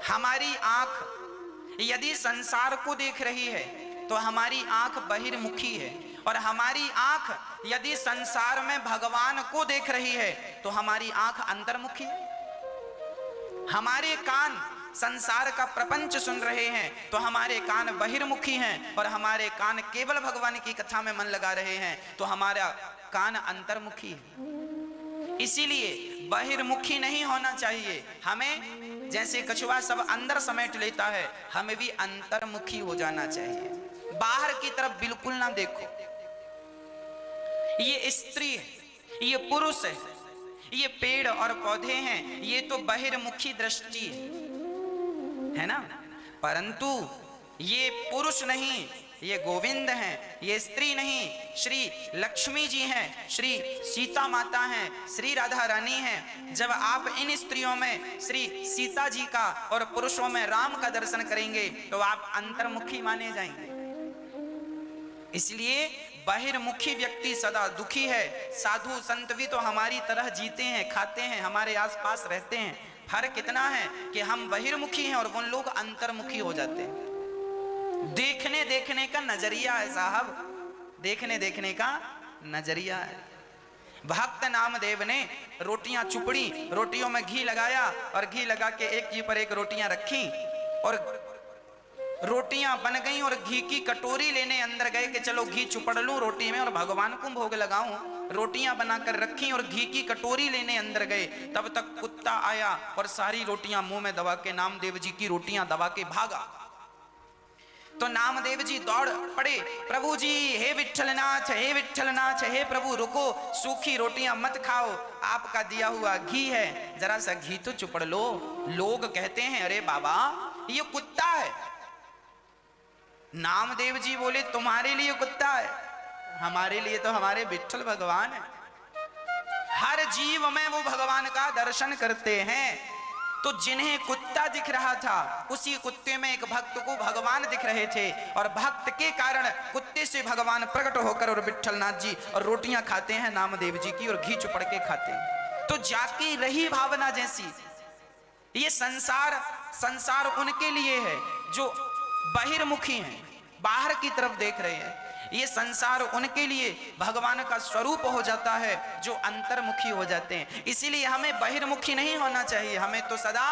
हमारी आंख यदि संसार को देख रही है तो हमारी आंख बहिर्मुखी है, और हमारी आंख यदि संसार में भगवान को देख रही है तो हमारी आंख अंतर्मुखी है। हमारे कान संसार का प्रपंच सुन रहे हैं तो हमारे कान बहिर्मुखी हैं, और हमारे कान केवल भगवान की कथा में मन लगा रहे हैं तो हमारा कान अंतर्मुखी है। इसीलिए बहिर्मुखी नहीं होना चाहिए हमें। जैसे कछुआ सब अंदर समेट लेता है, हमें भी अंतर्मुखी हो जाना चाहिए। बाहर की तरफ बिल्कुल ना देखो। ये स्त्री है, ये पुरुष ये पेड़ और पौधे हैं, ये तो बहिर्मुखी दृष्टि है ना। परंतु ये पुरुष नहीं, ये गोविंद हैं। ये स्त्री नहीं, श्री लक्ष्मी जी हैं, श्री सीता माता हैं, श्री राधा रानी हैं। जब आप इन स्त्रियों में श्री सीता जी का और पुरुषों में राम का दर्शन करेंगे तो आप अंतर्मुखी माने जाएंगे। इसलिए बहिर्मुखी व्यक्ति सदा दुखी है। साधु संत भी तो हमारी तरह जीते हैं, खाते हैं, हमारे आसपास रहते हैं। फर्क इतना है कि हम बहिर्मुखी हैं और वो लोग अंतर्मुखी हो जाते हैं। देखने देखने का नजरिया है साहब, देखने देखने का नजरिया है। भक्त नामदेव ने रोटियां चुपड़ी, रोटियों में घी लगाया और घी लगा के एक जी पर एक रोटियां रखी और रोटियां बन गईं, और घी की कटोरी लेने अंदर गए कि चलो घी चुपड़ लूं रोटी में और भगवान को भोग लगाऊं। रोटियां बनाकर रखी और घी की कटोरी लेने अंदर गए, तब तक कुत्ता आया और सारी रोटियां मुंह में दबा के नामदेव जी की रोटियां दबा के भागा। तो नामदेव जी दौड़ पड़े, प्रभु जी, हे विठ्ठलनाथ, हे विठ्ठलनाथ, हे प्रभु रुको, सूखी रोटियां मत खाओ, आपका दिया हुआ घी है, जरा सा घी तो चुपड़ लो। लोग कहते हैं अरे बाबा ये कुत्ता है। नामदेव जी बोले तुम्हारे लिए कुत्ता है, हमारे लिए तो हमारे विठ्ठल भगवान है। हर जीव में वो भगवान का दर्शन करते हैं। तो जिन्हें कुत्ता दिख रहा था उसी कुत्ते में एक भक्त को भगवान दिख रहे थे, और भक्त के कारण कुत्ते से भगवान प्रकट होकर और विठ्ठलनाथ जी और रोटियां खाते हैं नामदेव जी की और घी चुपड़ के खाते हैं। तो जाकी रही भावना जैसी। ये संसार उनके लिए है जो बहिर्मुखी हैं, बाहर की तरफ देख रहे हैं। ये संसार उनके लिए भगवान का स्वरूप हो जाता है जो अंतर्मुखी हो जाते हैं। इसीलिए हमें बहिर्मुखी नहीं होना चाहिए, हमें तो सदा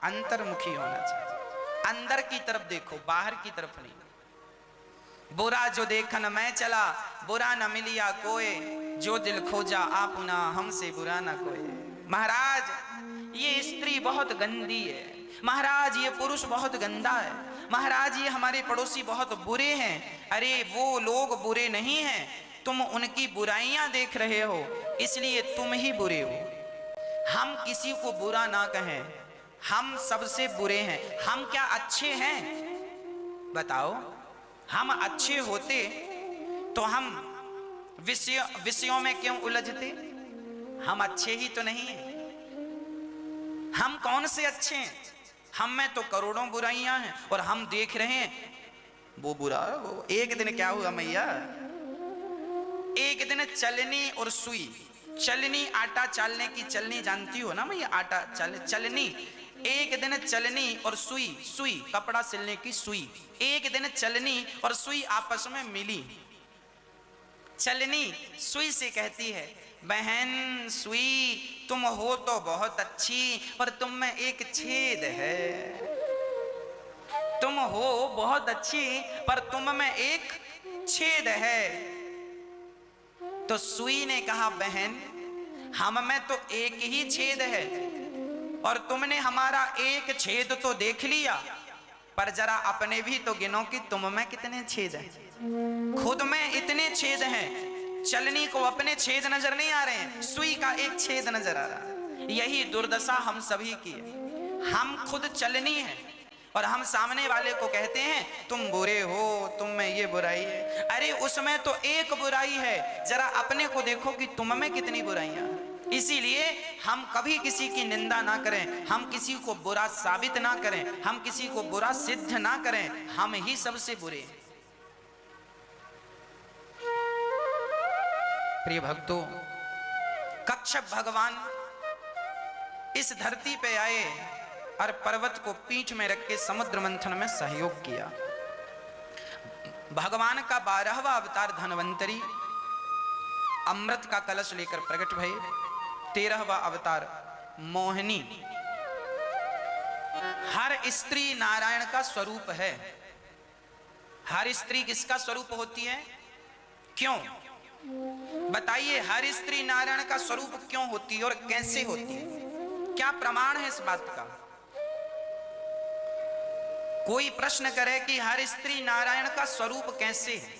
अंतर्मुखी होना चाहिए। अंदर की तरफ देखो, बाहर की तरफ नहीं। बुरा जो देखन मैं चला, बुरा न मिलिया कोई, जो दिल खोजा आपुना हमसे बुरा न कोई। महाराज ये स्त्री बहुत गंदी है, महाराज ये पुरुष बहुत गंदा है, महाराज ये हमारे पड़ोसी बहुत बुरे हैं। अरे वो लोग बुरे नहीं हैं, तुम उनकी बुराइयां देख रहे हो, इसलिए तुम ही बुरे हो। हम किसी को बुरा ना कहें, हम सबसे बुरे हैं। हम क्या अच्छे हैं? बताओ, हम अच्छे होते तो हम विषयों में क्यों उलझते? हम अच्छे ही तो नहीं हैं। हम कौन से अच्छे हैं? हम में तो करोड़ों बुराइयां हैं और हम देख रहे हैं वो बुरा। वो एक दिन क्या हुआ मैया, एक दिन चलनी और सुई, चलनी आटा चालने की चलनी जानती हो ना मैया, आटा चलनी। एक दिन चलनी और सुई, सुई कपड़ा सिलने की सुई, एक दिन चलनी और सुई आपस में मिली। चलनी सुई से कहती है, बहन सुई तुम हो तो बहुत अच्छी पर तुम में एक छेद है। तुम हो बहुत अच्छी पर तुम में एक छेद है। तो सुई ने कहा, बहन हम में तो एक ही छेद है और तुमने हमारा एक छेद तो देख लिया, पर जरा अपने भी तो गिनो कि तुम में कितने छेद हैं। खुद में इतने छेद हैं, चलनी को अपने छेद नजर नहीं आ रहे हैं, सुई का एक छेद नजर आ रहा है। यही दुर्दशा हम सभी की है। हम खुद चलनी है और हम सामने वाले को कहते हैं तुम बुरे हो, तुम में ये बुराई है। अरे उसमें तो एक बुराई है, जरा अपने को देखो कि तुम में कितनी बुराइयां। इसीलिए हम कभी किसी की निंदा ना करें, हम किसी को बुरा साबित ना करें, हम किसी को बुरा सिद्ध ना करें, हम ही सबसे बुरे। प्रिय भक्तों, कच्छप भगवान इस धरती पे आए और पर्वत को पीठ में रख के समुद्र मंथन में सहयोग किया। भगवान का 12वां अवतार धन्वंतरी अमृत का कलश लेकर प्रकट भये। 13वां अवतार मोहिनी। हर स्त्री नारायण का स्वरूप है। हर स्त्री किसका स्वरूप होती है? क्यों बताइए, हर स्त्री नारायण का स्वरूप क्यों होती है और कैसे होती है? क्या प्रमाण है इस बात का? कोई प्रश्न करे कि हर स्त्री नारायण का स्वरूप कैसे है,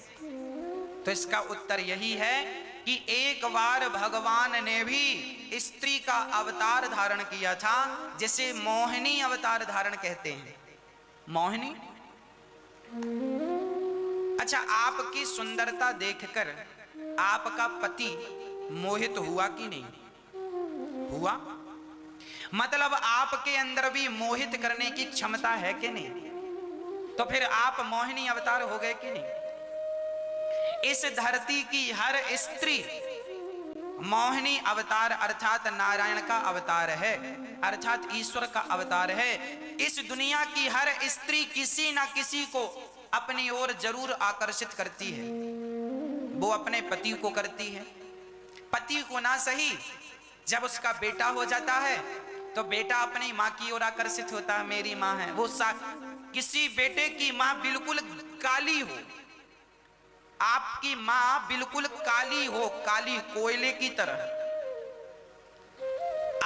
तो इसका उत्तर यही है कि एक बार भगवान ने भी स्त्री का अवतार धारण किया था, जिसे मोहिनी अवतार धारण कहते हैं। मोहिनी। अच्छा, आपकी सुंदरता देखकर आपका पति मोहित हुआ कि नहीं हुआ? मतलब आपके अंदर भी मोहित करने की क्षमता है कि नहीं? तो फिर आप मोहिनी अवतार हो गए कि नहीं? इस धरती की हर स्त्री मोहिनी अवतार अर्थात नारायण का अवतार है, अर्थात ईश्वर का अवतार है। इस दुनिया की हर स्त्री किसी ना किसी को अपनी ओर जरूर आकर्षित करती है। वो अपने पति को करती है, पति को ना सही, जब उसका बेटा हो जाता है तो बेटा अपनी माँ की ओर आकर्षित होता है, मेरी माँ है वो। किसी बेटे की माँ बिल्कुल काली हो, आपकी माँ बिल्कुल काली हो, काली कोयले की तरह,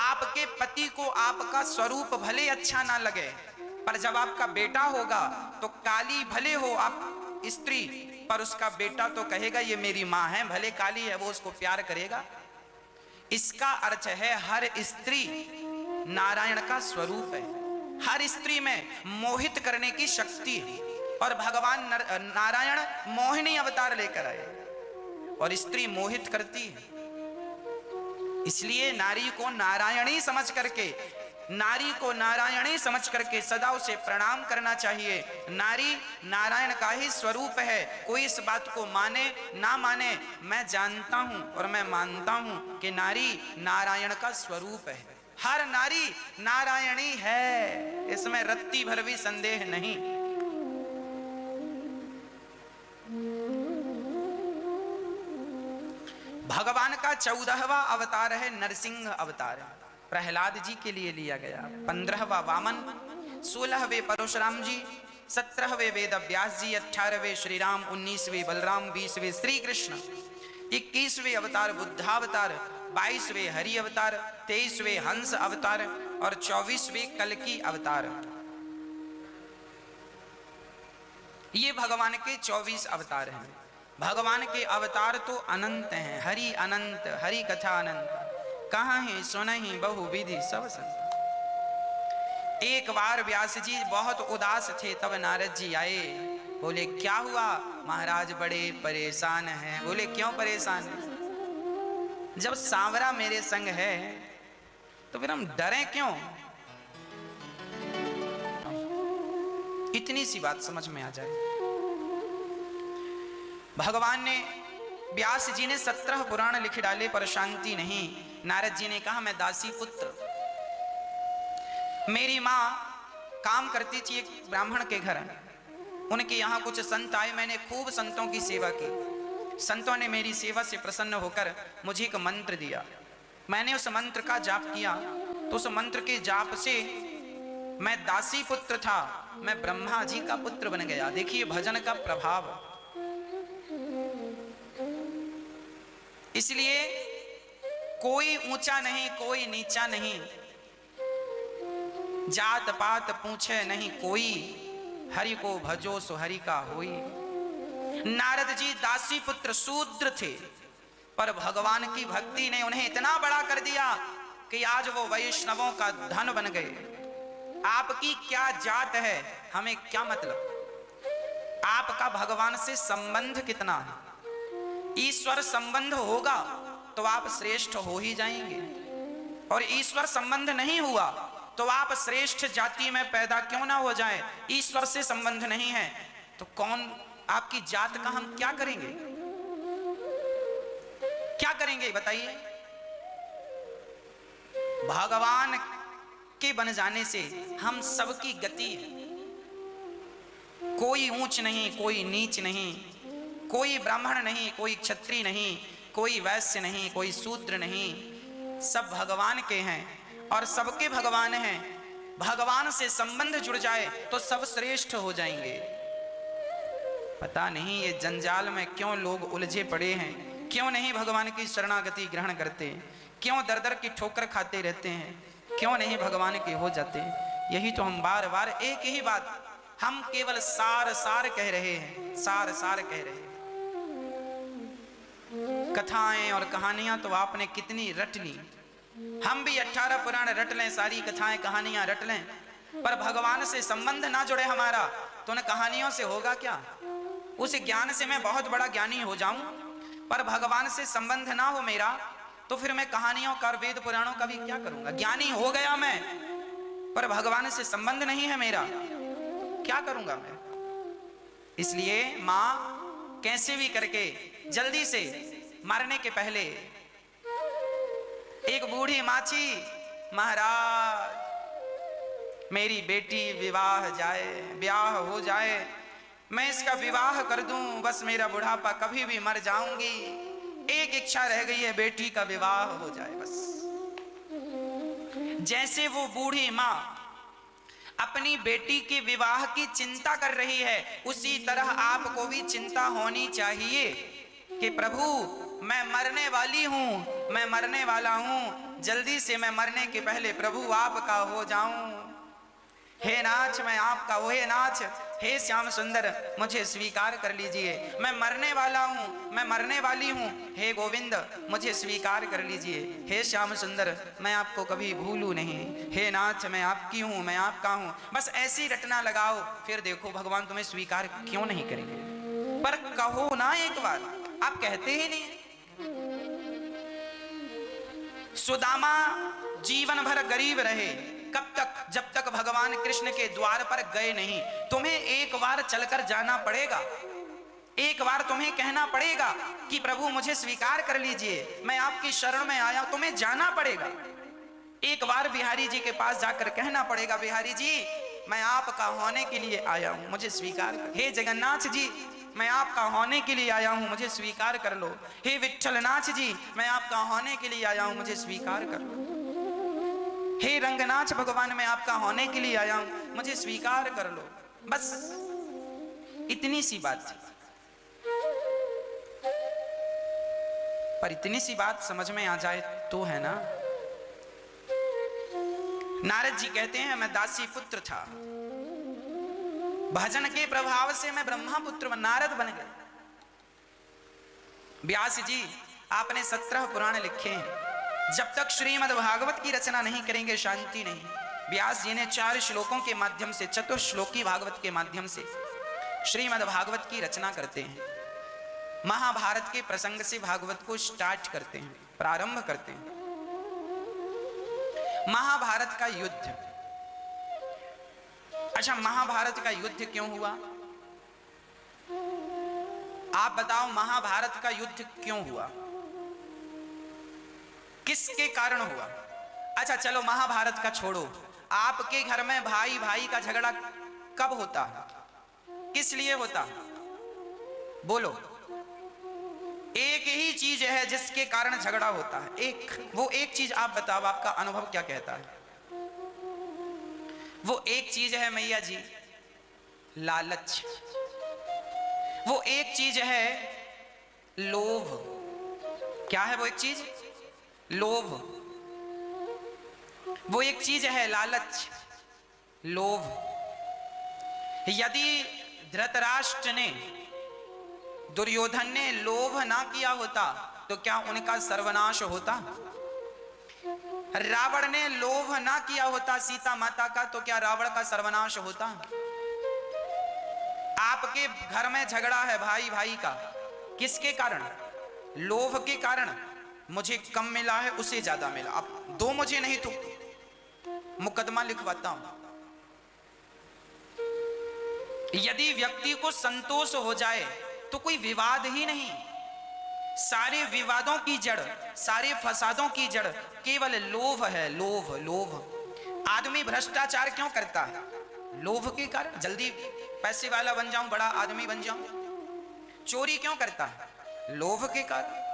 आपके पति को आपका स्वरूप भले अच्छा ना लगे, पर जब आपका बेटा होगा तो काली भले हो आप स्त्री, पर उसका बेटा तो कहेगा ये मेरी माँ है, भले काली है, वो उसको प्यार करेगा। इसका अर्थ है हर स्त्री नारायण का स्वरूप है। हर स्त्री में मोहित करने की शक्ति है, और भगवान नारायण मोहिनी अवतार लेकर आए और स्त्री मोहित करती है। इसलिए नारी को नारायणी समझ करके, नारी को नारायणी समझ करके सदा उसे प्रणाम करना चाहिए। नारी नारायण का ही स्वरूप है। कोई इस बात को माने ना माने, मैं जानता हूं और मैं मानता हूं कि नारी नारायण का स्वरूप है। हर नारी नारायणी है, इसमें रत्ती भर भी संदेह नहीं। भगवान का 14वां अवतार है नरसिंह अवतार, प्रहलाद जी के लिए लिया गया। 15वां वामन, 16वें परशुराम जी, 17वें वेद व्यास जी, 18वें श्री राम, 19वें बलराम, 20वें श्री कृष्ण, 21वें अवतार बुद्धावतार, 22वें हरि अवतार, 23वें हंस अवतार और 24वें कल्कि अवतार। ये भगवान के 24 अवतार हैं। भगवान के अवतार तो अनंत हैं, हरि अनंत, हरि कथा अनंत, कहाँ है सुनहि बहुविधि सब संत। एक बार व्यास जी बहुत उदास थे, तब नारद जी आए, बोले क्या हुआ महाराज, बड़े परेशान हैं। बोले क्यों परेशान हैं? जब सांवरा मेरे संग है तो फिर हम डरें क्यों? इतनी सी बात समझ में आ जाए। भगवान ने, व्यास जी ने 17 पुराण लिख डाले पर शांति नहीं। नारद जी ने कहा मैं दासी पुत्र, मेरी माँ काम करती थी एक ब्राह्मण के घर, उनके यहाँ कुछ संत आए, मैंने खूब संतों की सेवा की। संतों ने मेरी सेवा से प्रसन्न होकर मुझे एक मंत्र दिया, मैंने उस मंत्र का जाप किया, तो उस मंत्र के जाप से मैं दासी पुत्र था, मैं ब्रह्मा जी का पुत्र बन गया। देखिए भजन का प्रभाव। इसलिए कोई ऊंचा नहीं, कोई नीचा नहीं, जात पात पूछे नहीं कोई, हरि को भजो सो हरि का होई। नारद जी दासी पुत्र शूद्र थे, पर भगवान की भक्ति ने उन्हें इतना बड़ा कर दिया कि आज वो वैष्णवों का धन बन गए। आपकी क्या जात है हमें क्या मतलब, आपका भगवान से संबंध कितना है। ईश्वर संबंध होगा तो आप श्रेष्ठ हो ही जाएंगे, और ईश्वर संबंध नहीं हुआ तो आप श्रेष्ठ जाति में पैदा क्यों ना हो जाए। ईश्वर से संबंध नहीं है तो कौन आपकी जात का हम क्या करेंगे, क्या करेंगे बताइए। भगवान के बन जाने से हम सबकी गति है, कोई ऊंच नहीं, कोई नीच नहीं, कोई ब्राह्मण नहीं, कोई क्षत्रिय नहीं, कोई वैश्य नहीं, कोई शूद्र नहीं, सब भगवान के हैं और सबके भगवान हैं। भगवान से संबंध जुड़ जाए तो सब श्रेष्ठ हो जाएंगे। पता नहीं ये जंजाल में क्यों लोग उलझे पड़े हैं, क्यों नहीं भगवान की शरणागति ग्रहण करते, क्यों दर दर की ठोकर खाते रहते हैं, क्यों नहीं भगवान के हो जाते। यही तो हम बार बार एक ही बात, हम केवल सार सार कह रहे हैं, सार सार कह रहे हैं। कथाएं और कहानियां तो आपने कितनी रट ली, हम भी 18 पुराण रट लें, सारी कथाएं कहानियां रट लें, पर भगवान से संबंध ना जुड़े हमारा तो उन कहानियों से होगा क्या। उस ज्ञान से मैं बहुत बड़ा ज्ञानी हो जाऊं, पर भगवान से संबंध ना हो मेरा तो फिर मैं कहानियों का और वेद पुराणों का भी क्या करूंगा। ज्ञानी हो गया मैं, पर भगवान से संबंध नहीं है मेरा, क्या करूंगा मैं। इसलिए मां कैसे भी करके जल्दी से मरने के पहले एक बूढ़ी माची, महाराज मेरी बेटी विवाह जाए, ब्याह हो जाए, मैं इसका विवाह कर दूं, बस मेरा बुढ़ापा, कभी भी मर जाऊंगी, एक इच्छा रह गई है बेटी का विवाह हो जाए बस। जैसे वो बूढ़ी मां अपनी बेटी के विवाह की चिंता कर रही है, उसी तरह आपको भी चिंता होनी चाहिए कि प्रभु मैं मरने वाली हूं, मैं मरने वाला हूं, जल्दी से मैं मरने के पहले प्रभु आपका हो जाऊं। हे नाथ मैं आपका हो, हे नाथ, हे श्याम सुंदर मुझे स्वीकार कर लीजिए, मैं मरने वाला हूं, मैं मरने वाली हूं, हे गोविंद मुझे स्वीकार कर लीजिए, हे श्याम सुंदर मैं आपको कभी भूलूं नहीं, हे नाथ मैं आपकी हूं, मैं आपका हूं। बस ऐसी रटना लगाओ, फिर देखो भगवान तुम्हें स्वीकार क्यों नहीं करेंगे। पर कहो ना एक बार, आप कहते ही नहीं। सुदामा जीवन भर गरीब रहे, कब तक, जब तक भगवान कृष्ण के द्वार पर गए नहीं। तुम्हें एक बार चलकर जाना पड़ेगा, एक बार तुम्हें कहना पड़ेगा कि प्रभु मुझे स्वीकार कर लीजिए, मैं आपकी शरण में आया, तुम्हें जाना पड़ेगा। एक बार बिहारी जी के पास जाकर कहना पड़ेगा, बिहारी जी मैं आपका होने के लिए आया हूं, मुझे स्वीकार कर। हे जगन्नाथ जी मैं आपका होने के लिए आया हूं, मुझे स्वीकार कर लो। हे विठ्ठलनाथ जी मैं आपका होने के लिए आया हूं, मुझे स्वीकार कर लो। हे रंगनाथ भगवान मैं आपका होने के लिए आया हूं, मुझे स्वीकार कर लो। बस इतनी सी बात थी, पर इतनी सी बात समझ में आ जाए तो है ना। नारद जी कहते हैं मैं दासी पुत्र था, भजन के प्रभाव से मैं ब्रह्मा पुत्र नारद बन गए। व्यास जी आपने 17 पुराण लिखे हैं, जब तक श्रीमद् भागवत की रचना नहीं करेंगे शांति नहीं। व्यास जी ने 4 श्लोकों के माध्यम से, चतुश्लोकी भागवत के माध्यम से श्रीमद् भागवत की रचना करते हैं। महाभारत के प्रसंग से भागवत को स्टार्ट करते हैं, प्रारंभ करते हैं। महाभारत का युद्ध, अच्छा महाभारत का युद्ध क्यों हुआ आप बताओ। महाभारत का युद्ध क्यों हुआ, किसके कारण हुआ। अच्छा चलो महाभारत का छोड़ो, आपके घर में भाई भाई का झगड़ा कब होता है, किस लिए होता, बोलो। एक ही चीज है जिसके कारण झगड़ा होता है, एक, वो एक चीज आप बताओ, आपका अनुभव क्या कहता है। वो एक चीज है मैया जी, लालच। वो एक चीज है लोभ। क्या है वो एक चीज, लोभ। वो एक चीज है लालच, लोभ। यदि धृतराष्ट्र ने, दुर्योधन ने लोभ ना किया होता तो क्या उनका सर्वनाश होता। रावण ने लोभ ना किया होता सीता माता का तो क्या रावण का सर्वनाश होता? आपके घर में झगड़ा है भाई भाई का, किसके कारण? लोभ के कारण। मुझे कम मिला है, उसे ज्यादा मिला, अब दो मुझे नहीं तो मुकदमा लिखवाता हूं। यदि व्यक्ति को संतोष हो जाए तो कोई विवाद ही नहीं। सारे विवादों की जड़, सारे फसादों की जड़ केवल लोभ है। लोभ लोभ। आदमी भ्रष्टाचार क्यों करता है? लोभ के कारण। जल्दी पैसे वाला बन जाऊं, बड़ा आदमी बन जाऊं। चोरी क्यों करता है? लोभ के कारण,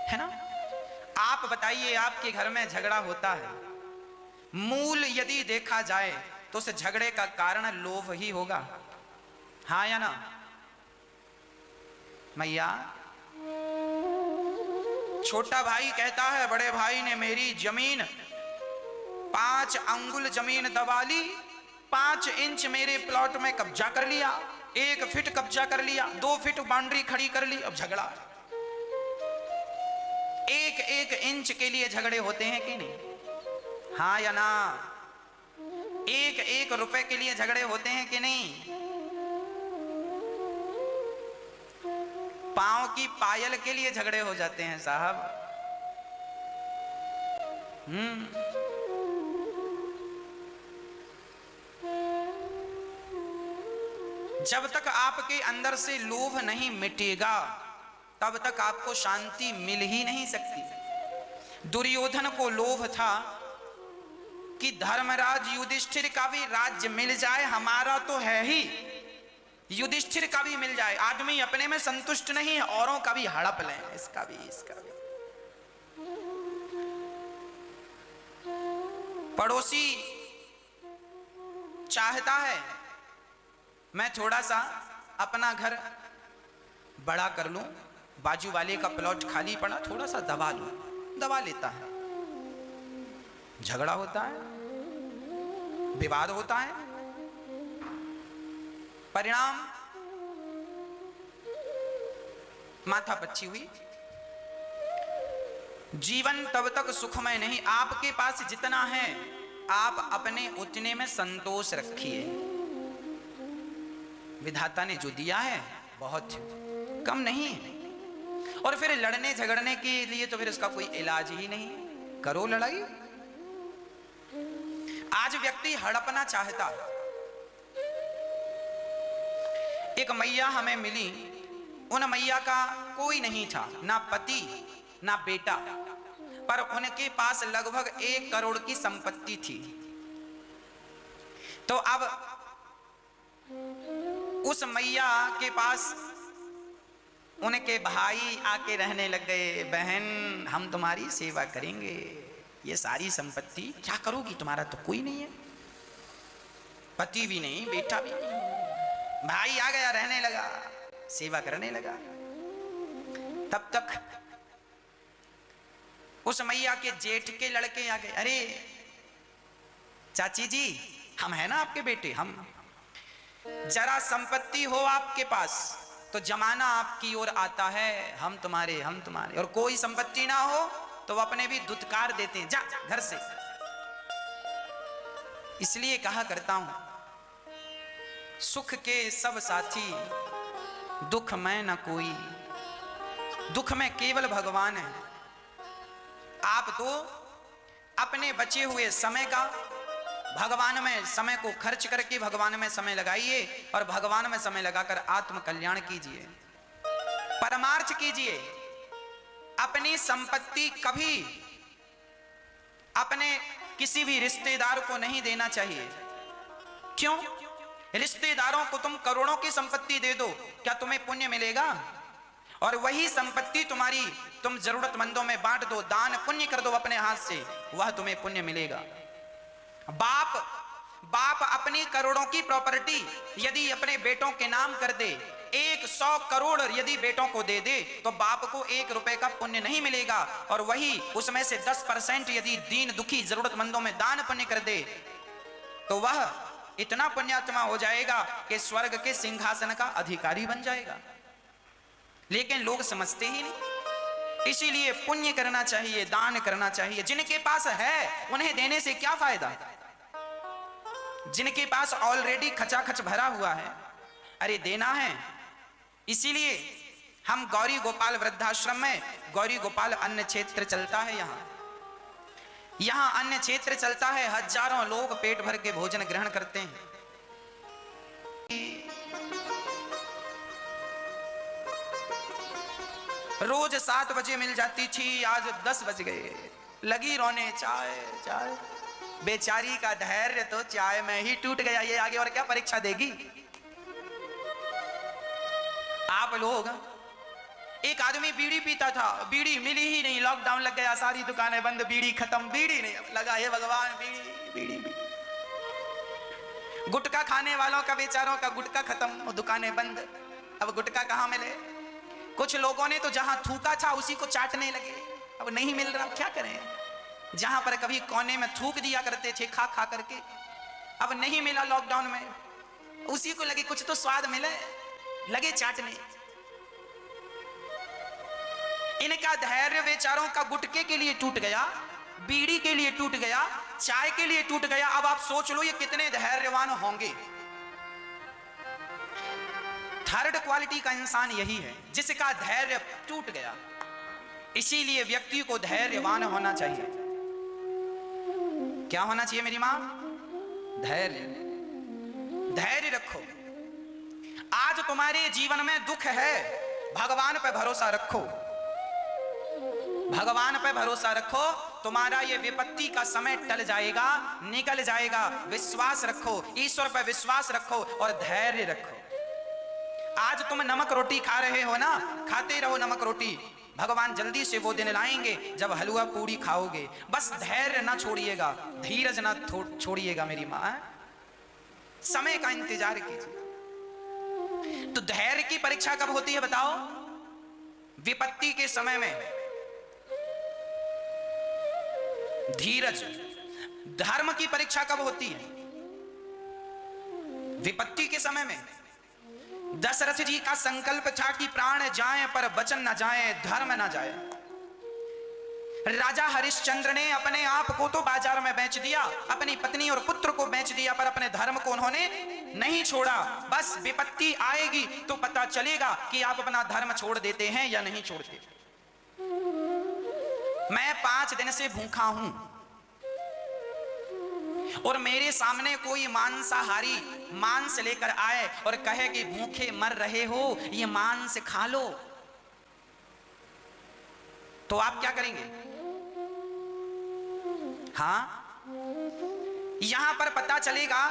है ना? आप बताइए, आपके घर में झगड़ा होता है, मूल यदि देखा जाए तो उस झगड़े का कारण लोभ ही होगा, हाँ या ना? मैया, छोटा भाई कहता है बड़े भाई ने मेरी जमीन 5 अंगुल जमीन दबा ली, 5 इंच मेरे प्लॉट में कब्जा कर लिया, 1 फीट कब्जा कर लिया, 2 फीट बाउंड्री खड़ी कर ली। अब झगड़ा 1-1 इंच के लिए झगड़े होते हैं कि नहीं, हाँ या ना? 1-1 रुपए के लिए झगड़े होते हैं कि नहीं? पांव की पायल के लिए झगड़े हो जाते हैं साहब। जब तक आपके अंदर से लोभ नहीं मिटेगा तब तक आपको शांति मिल ही नहीं सकती। दुर्योधन को लोभ था कि धर्मराज युधिष्ठिर का भी राज्य मिल जाए, हमारा तो है ही, युधिष्ठिर का भी मिल जाए। आदमी अपने में संतुष्ट नहीं है, औरों का भी हड़प लें, इसका भी इसका भी। पड़ोसी चाहता है मैं थोड़ा सा अपना घर बड़ा कर लूं, बाजू वाले का प्लॉट खाली पड़ा, थोड़ा सा दबा लूं, दबा लेता है। झगड़ा होता है, विवाद होता है, परिणाम माथा पच्ची हुई। जीवन तब तक सुखमय नहीं। आपके पास जितना है आप अपने उतने में संतोष रखिए। विधाता ने जो दिया है बहुत कम नहीं है। और फिर लड़ने झगड़ने के लिए तो फिर इसका कोई इलाज ही नहीं है। करो लड़ाई। आज व्यक्ति हड़पना चाहता। एक मैया हमें मिली, उन मैया का कोई नहीं था, ना पति ना बेटा, पर उनके पास लगभग 1 करोड़ की संपत्ति थी। तो अब उस मैया के पास उनके भाई आके रहने लग गए, बहन हम तुम्हारी सेवा करेंगे, ये सारी संपत्ति क्या करोगी, तुम्हारा तो कोई नहीं है, पति भी नहीं बेटा भी नहीं। भाई आ गया, रहने लगा, सेवा करने लगा। तब तक उस मैया के जेठ के लड़के आ गए, अरे चाची जी हम है ना आपके बेटे, हम जरा संपत्ति हो आपके पास तो जमाना आपकी ओर आता है, हम तुम्हारे। और कोई संपत्ति ना हो तो वो अपने भी दुत्कार देते हैं, जा घर से। इसलिए कहा करता हूं सुख के सब साथी, दुख में न कोई। दुख में केवल भगवान है। आप तो अपने बचे हुए समय का भगवान में समय को खर्च करके भगवान में समय लगाइए और भगवान में समय लगाकर आत्म कल्याण कीजिए, परमार्थ कीजिए। अपनी संपत्ति कभी अपने किसी भी रिश्तेदार को नहीं देना चाहिए। क्यों? रिश्तेदारों को तुम करोड़ों की संपत्ति दे दो, क्या तुम्हें पुण्य मिलेगा? और वही संपत्ति तुम्हारी तुम जरूरतमंदों में बांट दो, दान पुण्य कर दो अपने हाथ से, वह तुम्हें पुण्य मिलेगा। बाप अपनी करोड़ों की प्रॉपर्टी यदि अपने बेटों के नाम कर दे, 100 करोड़ यदि बेटों को दे दे, तो बाप को 1 रुपए का पुण्य नहीं मिलेगा। और वही उसमें से 10% यदि दीन दुखी जरूरतमंदों में दान पुण्य कर दे, तो वह इतना पुण्यात्मा हो जाएगा कि स्वर्ग के सिंहासन का अधिकारी बन जाएगा। लेकिन लोग समझते ही नहीं। इसीलिए पुण्य करना चाहिए, दान करना चाहिए। जिनके पास है उन्हें देने से क्या फायदा, जिनके पास ऑलरेडी खचाखच भरा हुआ है, अरे देना है। इसीलिए हम गौरी गोपाल वृद्धाश्रम में गौरी गोपाल अन्न क्षेत्र चलता है, यहां अन्न क्षेत्र चलता है। हजारों लोग पेट भर के भोजन ग्रहण करते हैं। रोज 7 बजे मिल जाती थी, आज 10 बज गए, लगी रोने चाय चाय। बेचारी का धैर्य तो चाय में ही टूट गया, ये आगे और क्या परीक्षा देगी। आप लोग, एक आदमी बीड़ी पीता था, बीड़ी मिली ही नहीं, लॉकडाउन लग गया, सारी दुकानें बंद, बीड़ी खत्म, बीड़ी नहीं लगा, ये भगवान बीड़ी बीड़ी बीड़ी। गुटखा खाने वालों का, बेचारों का गुटखा खत्म, दुकानें बंद, अब गुटखा कहां मिले। कुछ लोगों ने तो जहां थूका था उसी को चाटने लगे, अब नहीं मिल रहा, क्या करें। जहां पर कभी कोने में थूक दिया करते थे खा खा करके, अब नहीं मिला लॉकडाउन में, उसी को लगे कुछ तो स्वाद मिले, लगे चाटने। इनका धैर्य बेचारों का गुटके के लिए टूट गया, बीड़ी के लिए टूट गया, चाय के लिए टूट गया। अब आप सोच लो ये कितने धैर्यवान होंगे। थर्ड क्वालिटी का इंसान यही है जिसका धैर्य टूट गया। इसीलिए व्यक्ति को धैर्यवान होना चाहिए। क्या होना चाहिए मेरी मां? धैर्य। धैर्य रखो। आज तुम्हारे जीवन में दुख है, भगवान पर भरोसा रखो, भगवान पर भरोसा रखो। तुम्हारा ये विपत्ति का समय टल जाएगा, निकल जाएगा। विश्वास रखो, ईश्वर पर विश्वास रखो और धैर्य रखो। आज तुम नमक रोटी खा रहे हो ना, खाते रहो नमक रोटी। भगवान जल्दी से वो दिन लाएंगे जब हलवा पूरी खाओगे। बस धैर्य ना छोड़िएगा, धीरज ना छोड़िएगा मेरी मां। समय का इंतजार कीजिए। तो धैर्य की परीक्षा कब होती है बताओ? विपत्ति के समय में। धीरज। धर्म की परीक्षा कब होती है? विपत्ति के समय में। दशरथ जी का संकल्प था कि प्राण जाए पर वचन न जाए, धर्म न जाए। राजा हरिश्चंद्र ने अपने आप को तो बाजार में बेच दिया, अपनी पत्नी और पुत्र को बेच दिया, पर अपने धर्म को उन्होंने नहीं छोड़ा। बस विपत्ति आएगी तो पता चलेगा कि आप अपना धर्म छोड़ देते हैं या नहीं छोड़ते। मैं 5 दिन से भूखा हूं और मेरे सामने कोई मांसाहारी मांस लेकर आए और कहे कि भूखे मर रहे हो, ये मांस खा लो, तो आप क्या करेंगे? हाँ, यहां पर पता चलेगा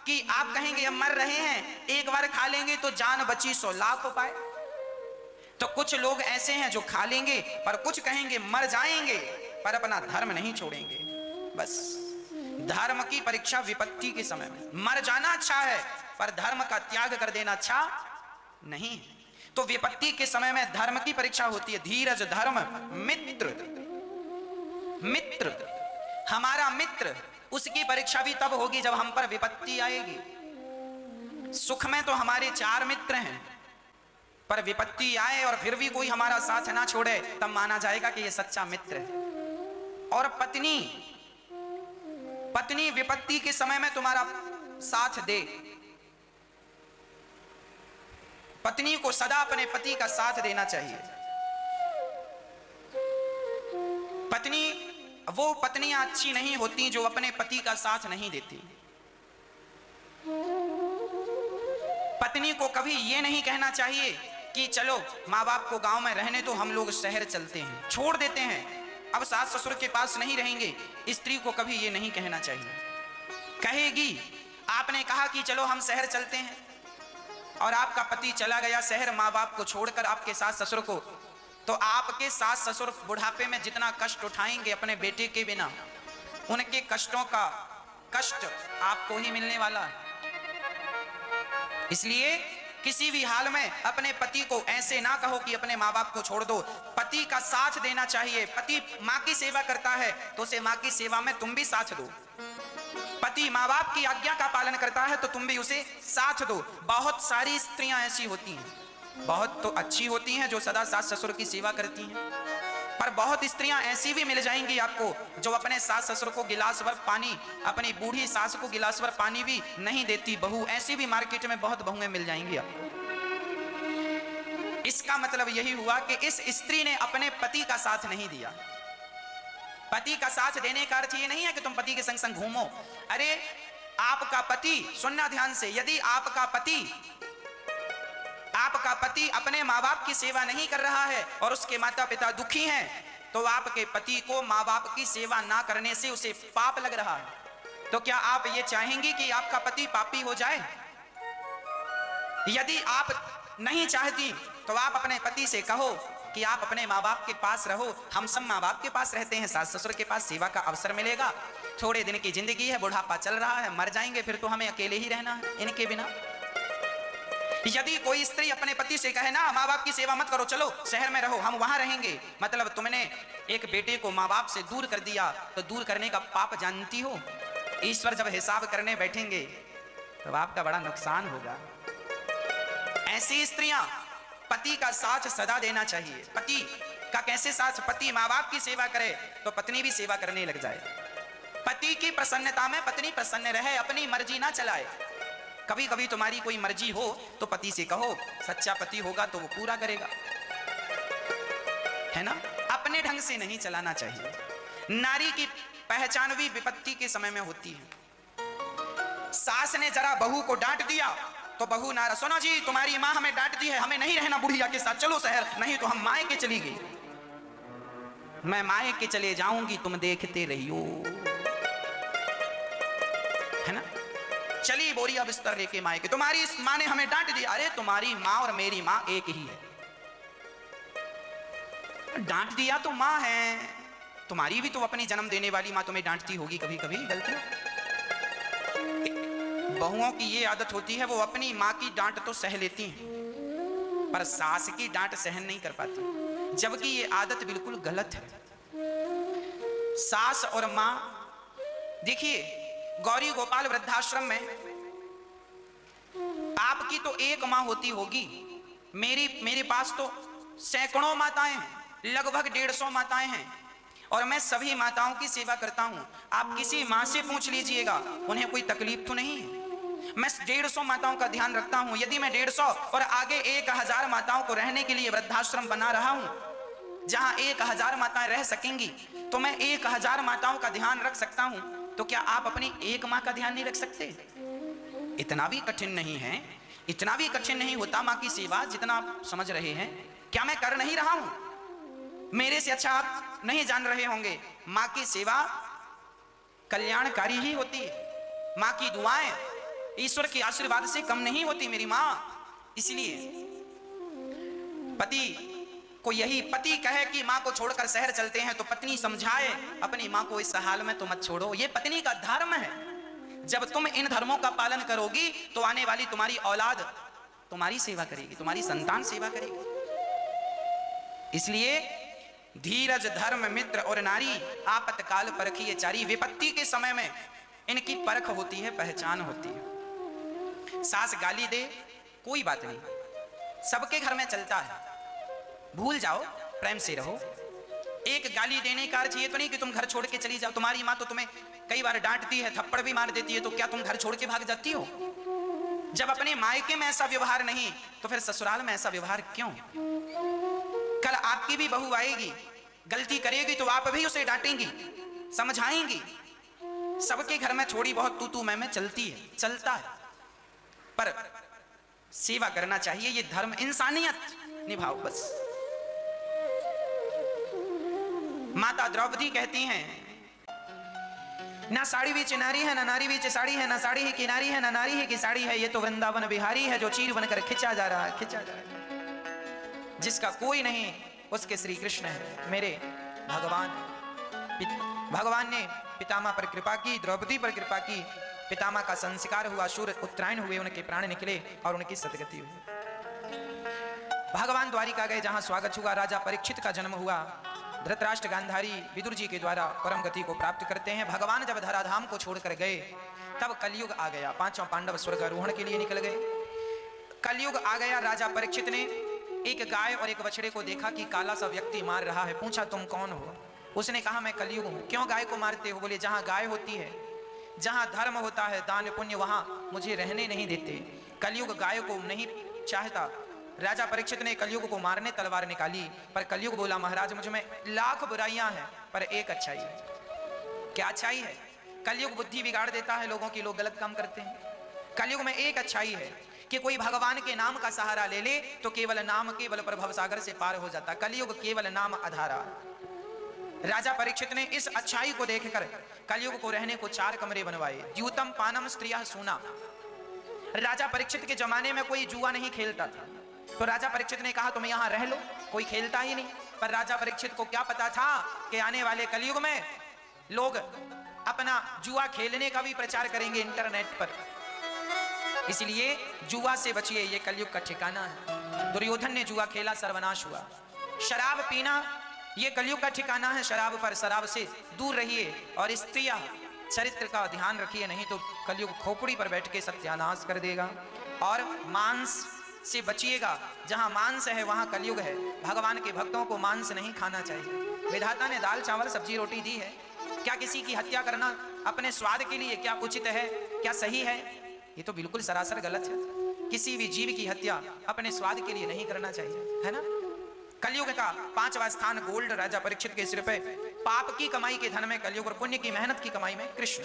कि आप कहेंगे हम मर रहे हैं, एक बार खा लेंगे तो जान बची 100 लाख हो पाए। तो कुछ लोग ऐसे हैं जो खा लेंगे, पर कुछ कहेंगे मर जाएंगे पर अपना धर्म नहीं छोड़ेंगे। बस धर्म की परीक्षा विपत्ति के समय में। मर जाना अच्छा है पर धर्म का त्याग कर देना अच्छा नहीं। तो विपत्ति के समय में धर्म की परीक्षा होती है। धीरज, धर्म, मित्र। मित्र, हमारा मित्र, उसकी परीक्षा भी तब होगी जब हम पर विपत्ति आएगी। सुख में तो हमारे 4 मित्र हैं, पर विपत्ति आए और फिर भी कोई हमारा साथ ना छोड़े तब माना जाएगा कि यह सच्चा मित्र है। और पत्नी, पत्नी विपत्ति के समय में तुम्हारा साथ दे। पत्नी को सदा अपने पति का साथ देना चाहिए। पत्नी, वो पत्नियां अच्छी नहीं होती जो अपने पति का साथ नहीं देती। पत्नी को कभी ये नहीं कहना चाहिए कि चलो माँ बाप को गांव में रहने तो हम लोग शहर चलते हैं, छोड़ देते हैं, अब सास ससुर के पास नहीं रहेंगे। स्त्री को कभी ये नहीं कहना चाहिए। कहेगी, आपने कहा कि चलो हम शहर चलते हैं और आपका पति चला गया शहर माँ बाप को छोड़कर आपके सास ससुर को, तो आपके सास ससुर बुढ़ापे में जितना कष्ट उठाएंगे अपने बेटे के बिना, उनके कष्टों का कष्ट आपको ही मिलने वाला है। इसलिए किसी भी हाल में अपने पति को ऐसे ना कहो कि अपने माँ बाप को छोड़ दो। पति का साथ देना चाहिए। पति माँ की सेवा करता है तो उसे माँ की सेवा में तुम भी साथ दो। पति माँ बाप की आज्ञा का पालन करता है तो तुम भी उसे साथ दो। बहुत सारी स्त्रियां ऐसी होती हैं, बहुत तो अच्छी होती हैं जो सदा सास ससुर की सेवा करती हैं, पर बहुत स्त्रियां ऐसी भी मिल जाएंगी आपको जो अपने सास ससुर को गिलास भर पानी, अपनी बूढ़ी सास को गिलास भर पानी भी नहीं देती बहू, ऐसी भी मार्केट में बहुत बहुएं मिल जाएंगी आपको। इसका मतलब यही हुआ कि इस स्त्री ने अपने पति का साथ नहीं दिया। पति का साथ देने का अर्थ ये नहीं है कि तुम पति के संग संग घूमो। अरे आपका पति, सुनना ध्यान से, यदि आपका पति अपने माँ बाप की सेवा नहीं कर रहा है और उसके माता पिता दुखी हैं, तो आपके पति को माँ बाप की सेवा ना करने से उसे पाप लग रहा है। तो क्या आप ये चाहेंगी कि आपका पति पापी हो जाए? यदि आप नहीं चाहती तो आप अपने पति से कहो कि आप अपने माँ बाप के पास रहो। हम सब माँ बाप के पास रहते हैं, सास ससुर के पास सेवा का अवसर मिलेगा। थोड़े दिन की जिंदगी है, बुढ़ापा चल रहा है, मर जाएंगे फिर तो हमें अकेले ही रहना है इनके बिना। यदि कोई स्त्री अपने पति से कहे ना माँ बाप की सेवा मत करो, चलो शहर में रहो, हम वहां रहेंगे, मतलब तुमने एक बेटे को माँ बाप से दूर कर दिया, तो दूर करने का पाप जानती हो? ईश्वर जब हिसाब करने बैठेंगे तो आपका बड़ा नुकसान होगा। ऐसी स्त्रियां पति का साथ सदा देना चाहिए। पति का कैसे साथ? पति माँ बाप की सेवा करे तो पत्नी भी सेवा करने लग जाए। पति की प्रसन्नता में पत्नी प्रसन्न रहे, अपनी मर्जी ना चलाए। कभी कभी तुम्हारी कोई मर्जी हो तो पति से कहो, सच्चा पति होगा तो वो पूरा करेगा, है ना? अपने ढंग से नहीं चलाना चाहिए। नारी की पहचान भी विपत्ति के समय में होती है। सास ने जरा बहू को डांट दिया तो बहू नारा, सुनो जी तुम्हारी माँ हमें डांट दी है, हमें नहीं रहना बुढ़िया के साथ, चलो शहर, नहीं तो हम मायके चली गई। मैं मायके चले जाऊंगी, तुम देखते रहियो, है ना? चली बोरिया बिस्तर लेके मायके, तुम्हारी इस माँ ने हमें डांट दिया। अरे तुम्हारी माँ और मेरी माँ एक ही है। डांट दिया तो माँ है, तुम्हारी भी तो अपनी जन्म देने वाली माँ तुम्हें डांटती होगी कभी कभी गलती। बहुओं की ये आदत होती है, वो अपनी माँ की डांट तो सह लेती हैं पर सास की डांट सहन नहीं कर पाती, जबकि ये आदत बिल्कुल गलत है। सास और माँ, देखिए गौरी गोपाल वृद्धाश्रम में आपकी तो एक माँ होती होगी, मेरे पास तो सैकड़ों माताएं हैं, लगभग 150 माताएं हैं और मैं सभी माताओं की सेवा करता हूं। आप किसी माँ से पूछ लीजिएगा, उन्हें कोई तकलीफ तो नहीं है। मैं 150 माताओं का ध्यान रखता हूं। यदि मैं 150 और आगे 1000 माताओं को रहने के लिए वृद्धाश्रम बना रहा हूं, जहां 1000 माताएं रह सकेंगी, तो मैं 1000 माताओं का ध्यान रख सकता हूं। तो क्या आप अपनी एक माँ का ध्यान नहीं रख सकते? इतना भी कठिन नहीं है, इतना भी कठिन नहीं होता माँ की सेवा जितना आप समझ रहे हैं। क्या मैं कर नहीं रहा हूं? मेरे से अच्छा आप नहीं जान रहे होंगे। माँ की सेवा कल्याणकारी ही होती है। माँ की दुआएं ईश्वर के आशीर्वाद से कम नहीं होती मेरी माँ। इसलिए पति को यही, पति कहे कि माँ को छोड़कर शहर चलते हैं तो पत्नी समझाए अपनी माँ को इस हाल में तो मत छोड़ो। ये पत्नी का धर्म है। जब तुम इन धर्मों का पालन करोगी तो आने वाली तुम्हारी औलाद तुम्हारी सेवा करेगी, तुम्हारी संतान सेवा करेगी। इसलिए धीरज, धर्म, मित्र और नारी आपत्काल परखिए चारी। विपत्ति के समय में इनकी परख होती है, पहचान होती है। सास गाली दे कोई बात नहीं, सबके घर में चलता है, भूल जाओ, प्रेम से रहो। एक गाली देने का अर्थ ये तो नहीं कि तुम घर छोड़ के चली जाओ। तुम्हारी माँ तो तुम्हें कई बार डांटती है, थप्पड़ भी मार देती है, तो क्या तुम घर छोड़ के भाग जाती हो? जब अपने मायके में ऐसा व्यवहार नहीं तो फिर ससुराल में ऐसा व्यवहार क्यों? कल आपकी भी बहू आएगी, गलती करेगी तो आप भी उसे डांटेंगी, समझाएंगी। सबके घर में थोड़ी बहुत तू मैं चलती है, चलता है, पर सेवा करना चाहिए। ये धर्म, इंसानियत निभाओ बस। माता द्रौपदी कहती हैं, ना साड़ी बीच नारी है, ना नारी बीच साड़ी है, ना साड़ी ही की नारी है, ना नारी ही की साड़ी है। ये तो वृंदावन बिहारी है जो चीर बनकर खिंचा जा रहा है, खिंचा जा रहा है। जिसका कोई नहीं उसके श्री कृष्ण है, मेरे भगवान। भगवान ने पितामह पर कृपा की, द्रौपदी पर कृपा की। पितामह का संस्कार हुआ, सूर्य उत्तरायण हुए, उनके प्राण निकले और उनकी सदगति हुई। भगवान द्वारिका गए, जहां स्वागत हुआ। राजा परीक्षित का जन्म हुआ। धृतराष्ट्र गांधारी विदुर जी के द्वारा परम गति को प्राप्त करते हैं। भगवान जब धराधाम को छोड़कर गए तब कलयुग आ गया। पांचों पांडव स्वर्गारोहण के लिए निकल गए। कलयुग आ गया। राजा परीक्षित ने एक गाय और एक बछड़े को देखा कि काला सा व्यक्ति मार रहा है। पूछा तुम कौन हो? उसने कहा मैं कलयुग हूं। क्यों गाय को मारते हो? बोले जहां गाय होती है, जहां धर्म होता है, दान पुण्य, वहां मुझे रहने नहीं देते। कलयुग गाय को नहीं चाहता। राजा परीक्षित ने कलयुग को मारने तलवार निकाली, पर कलयुग बोला महाराज मुझ में लाख बुराइयां हैं पर एक अच्छाई है। क्या अच्छाई है? कलयुग बुद्धि बिगाड़ देता है लोगों की, लोग गलत काम करते हैं। कलयुग में एक अच्छाई है कि कोई भगवान के नाम का सहारा ले ले तो केवल नाम के बल पर भवसागर से पार हो जाता। कलयुग केवल नाम आधारा। राजा परीक्षित ने इस अच्छाई को देखकर कलयुग को रहने को 4 कमरे बनवाए। द्यूतम पानम स्त्रिया सूना। राजा परीक्षित के जमाने में कोई जुआ नहीं खेलता था, तो राजा परीक्षित ने कहा तुम यहां रह लो, कोई खेलता ही नहीं। पर राजा परीक्षित को क्या पता था कि आने वाले कलयुग में लोग अपना जुआ खेलने का भी प्रचार करेंगे इंटरनेट पर। इसलिए जुआ से बचिए, ये कलयुग का ठिकाना है। दुर्योधन ने जुआ खेला, सर्वनाश हुआ। शराब पीना ये कलयुग का ठिकाना है। शराब से दूर रहिए और स्त्रियां चरित्र का ध्यान रखिए, नहीं तो कलयुग खोपड़ी पर बैठ के सत्यानाश कर देगा। और मांस से बचिएगा, जहां मांस है वहां कलयुग है। भगवान के भक्तों को मांस नहीं खाना चाहिए। विधाता ने दाल चावल सब्जी रोटी दी है, क्या किसी की हत्या करना अपने स्वाद के लिए क्या उचित है, क्या सही है? ये तो बिल्कुल सरासर गलत है। किसी भी जीव की हत्या अपने स्वाद के लिए नहीं करना चाहिए, है ना। कलयुग का 5वां स्थान गोल्ड राजा परीक्षित के सिर पे। पाप की कमाई के धन में कलयुग और पुण्य की मेहनत की कमाई में कृष्ण।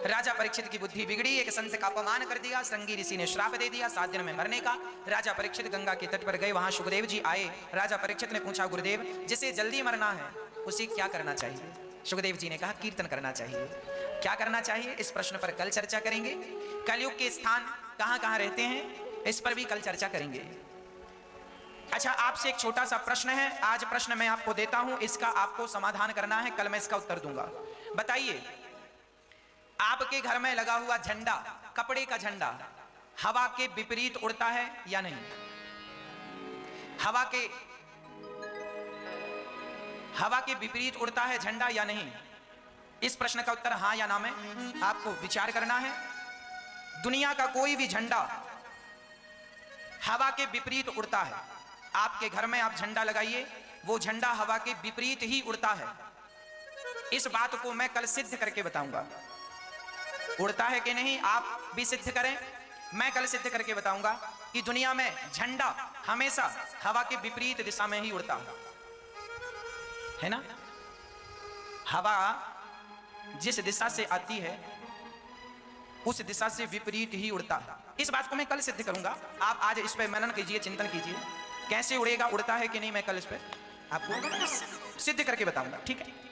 राजा परीक्षित की बुद्धि बिगड़ी, एक संत का अपमान कर दिया, श्रृंगी ऋषि ने श्राप दे दिया 7 दिन में मरने का। राजा परीक्षित गंगा के तट पर गए, वहां सुखदेव जी आए। राजा परीक्षित ने पूछा गुरुदेव जिसे जल्दी मरना है उसे क्या करना चाहिए? सुखदेव जी ने कहा कीर्तन करना चाहिए। क्या करना चाहिए, इस प्रश्न पर कल चर्चा करेंगे। कलयुग के स्थान कहां कहां रहते हैं, इस पर भी कल चर्चा करेंगे। अच्छा, आपसे एक छोटा सा प्रश्न है, आज प्रश्न मैं आपको देता हूं, इसका आपको समाधान करना है, कल मैं इसका उत्तर दूंगा। बताइए, आपके घर में लगा हुआ झंडा, कपड़े का झंडा, हवा के विपरीत उड़ता है या नहीं? हवा के विपरीत उड़ता है झंडा या नहीं? इस प्रश्न का उत्तर हां या ना में आपको विचार करना है। दुनिया का कोई भी झंडा हवा के विपरीत उड़ता है। आपके घर में आप झंडा लगाइए, वो झंडा हवा के विपरीत ही उड़ता है। इस बात को मैं कल सिद्ध करके बताऊंगा। उड़ता है कि नहीं आप भी सिद्ध करें, मैं कल सिद्ध करके बताऊंगा कि दुनिया में झंडा हमेशा हवा के विपरीत दिशा में ही उड़ता है ना। हवा जिस दिशा से आती है उस दिशा से विपरीत ही उड़ता है। इस बात को मैं कल सिद्ध करूंगा। आप आज इस पर मनन कीजिए, चिंतन कीजिए, कैसे उड़ेगा, उड़ता है कि नहीं, मैं कल इस पर आपको सिद्ध करके बताऊंगा, ठीक है।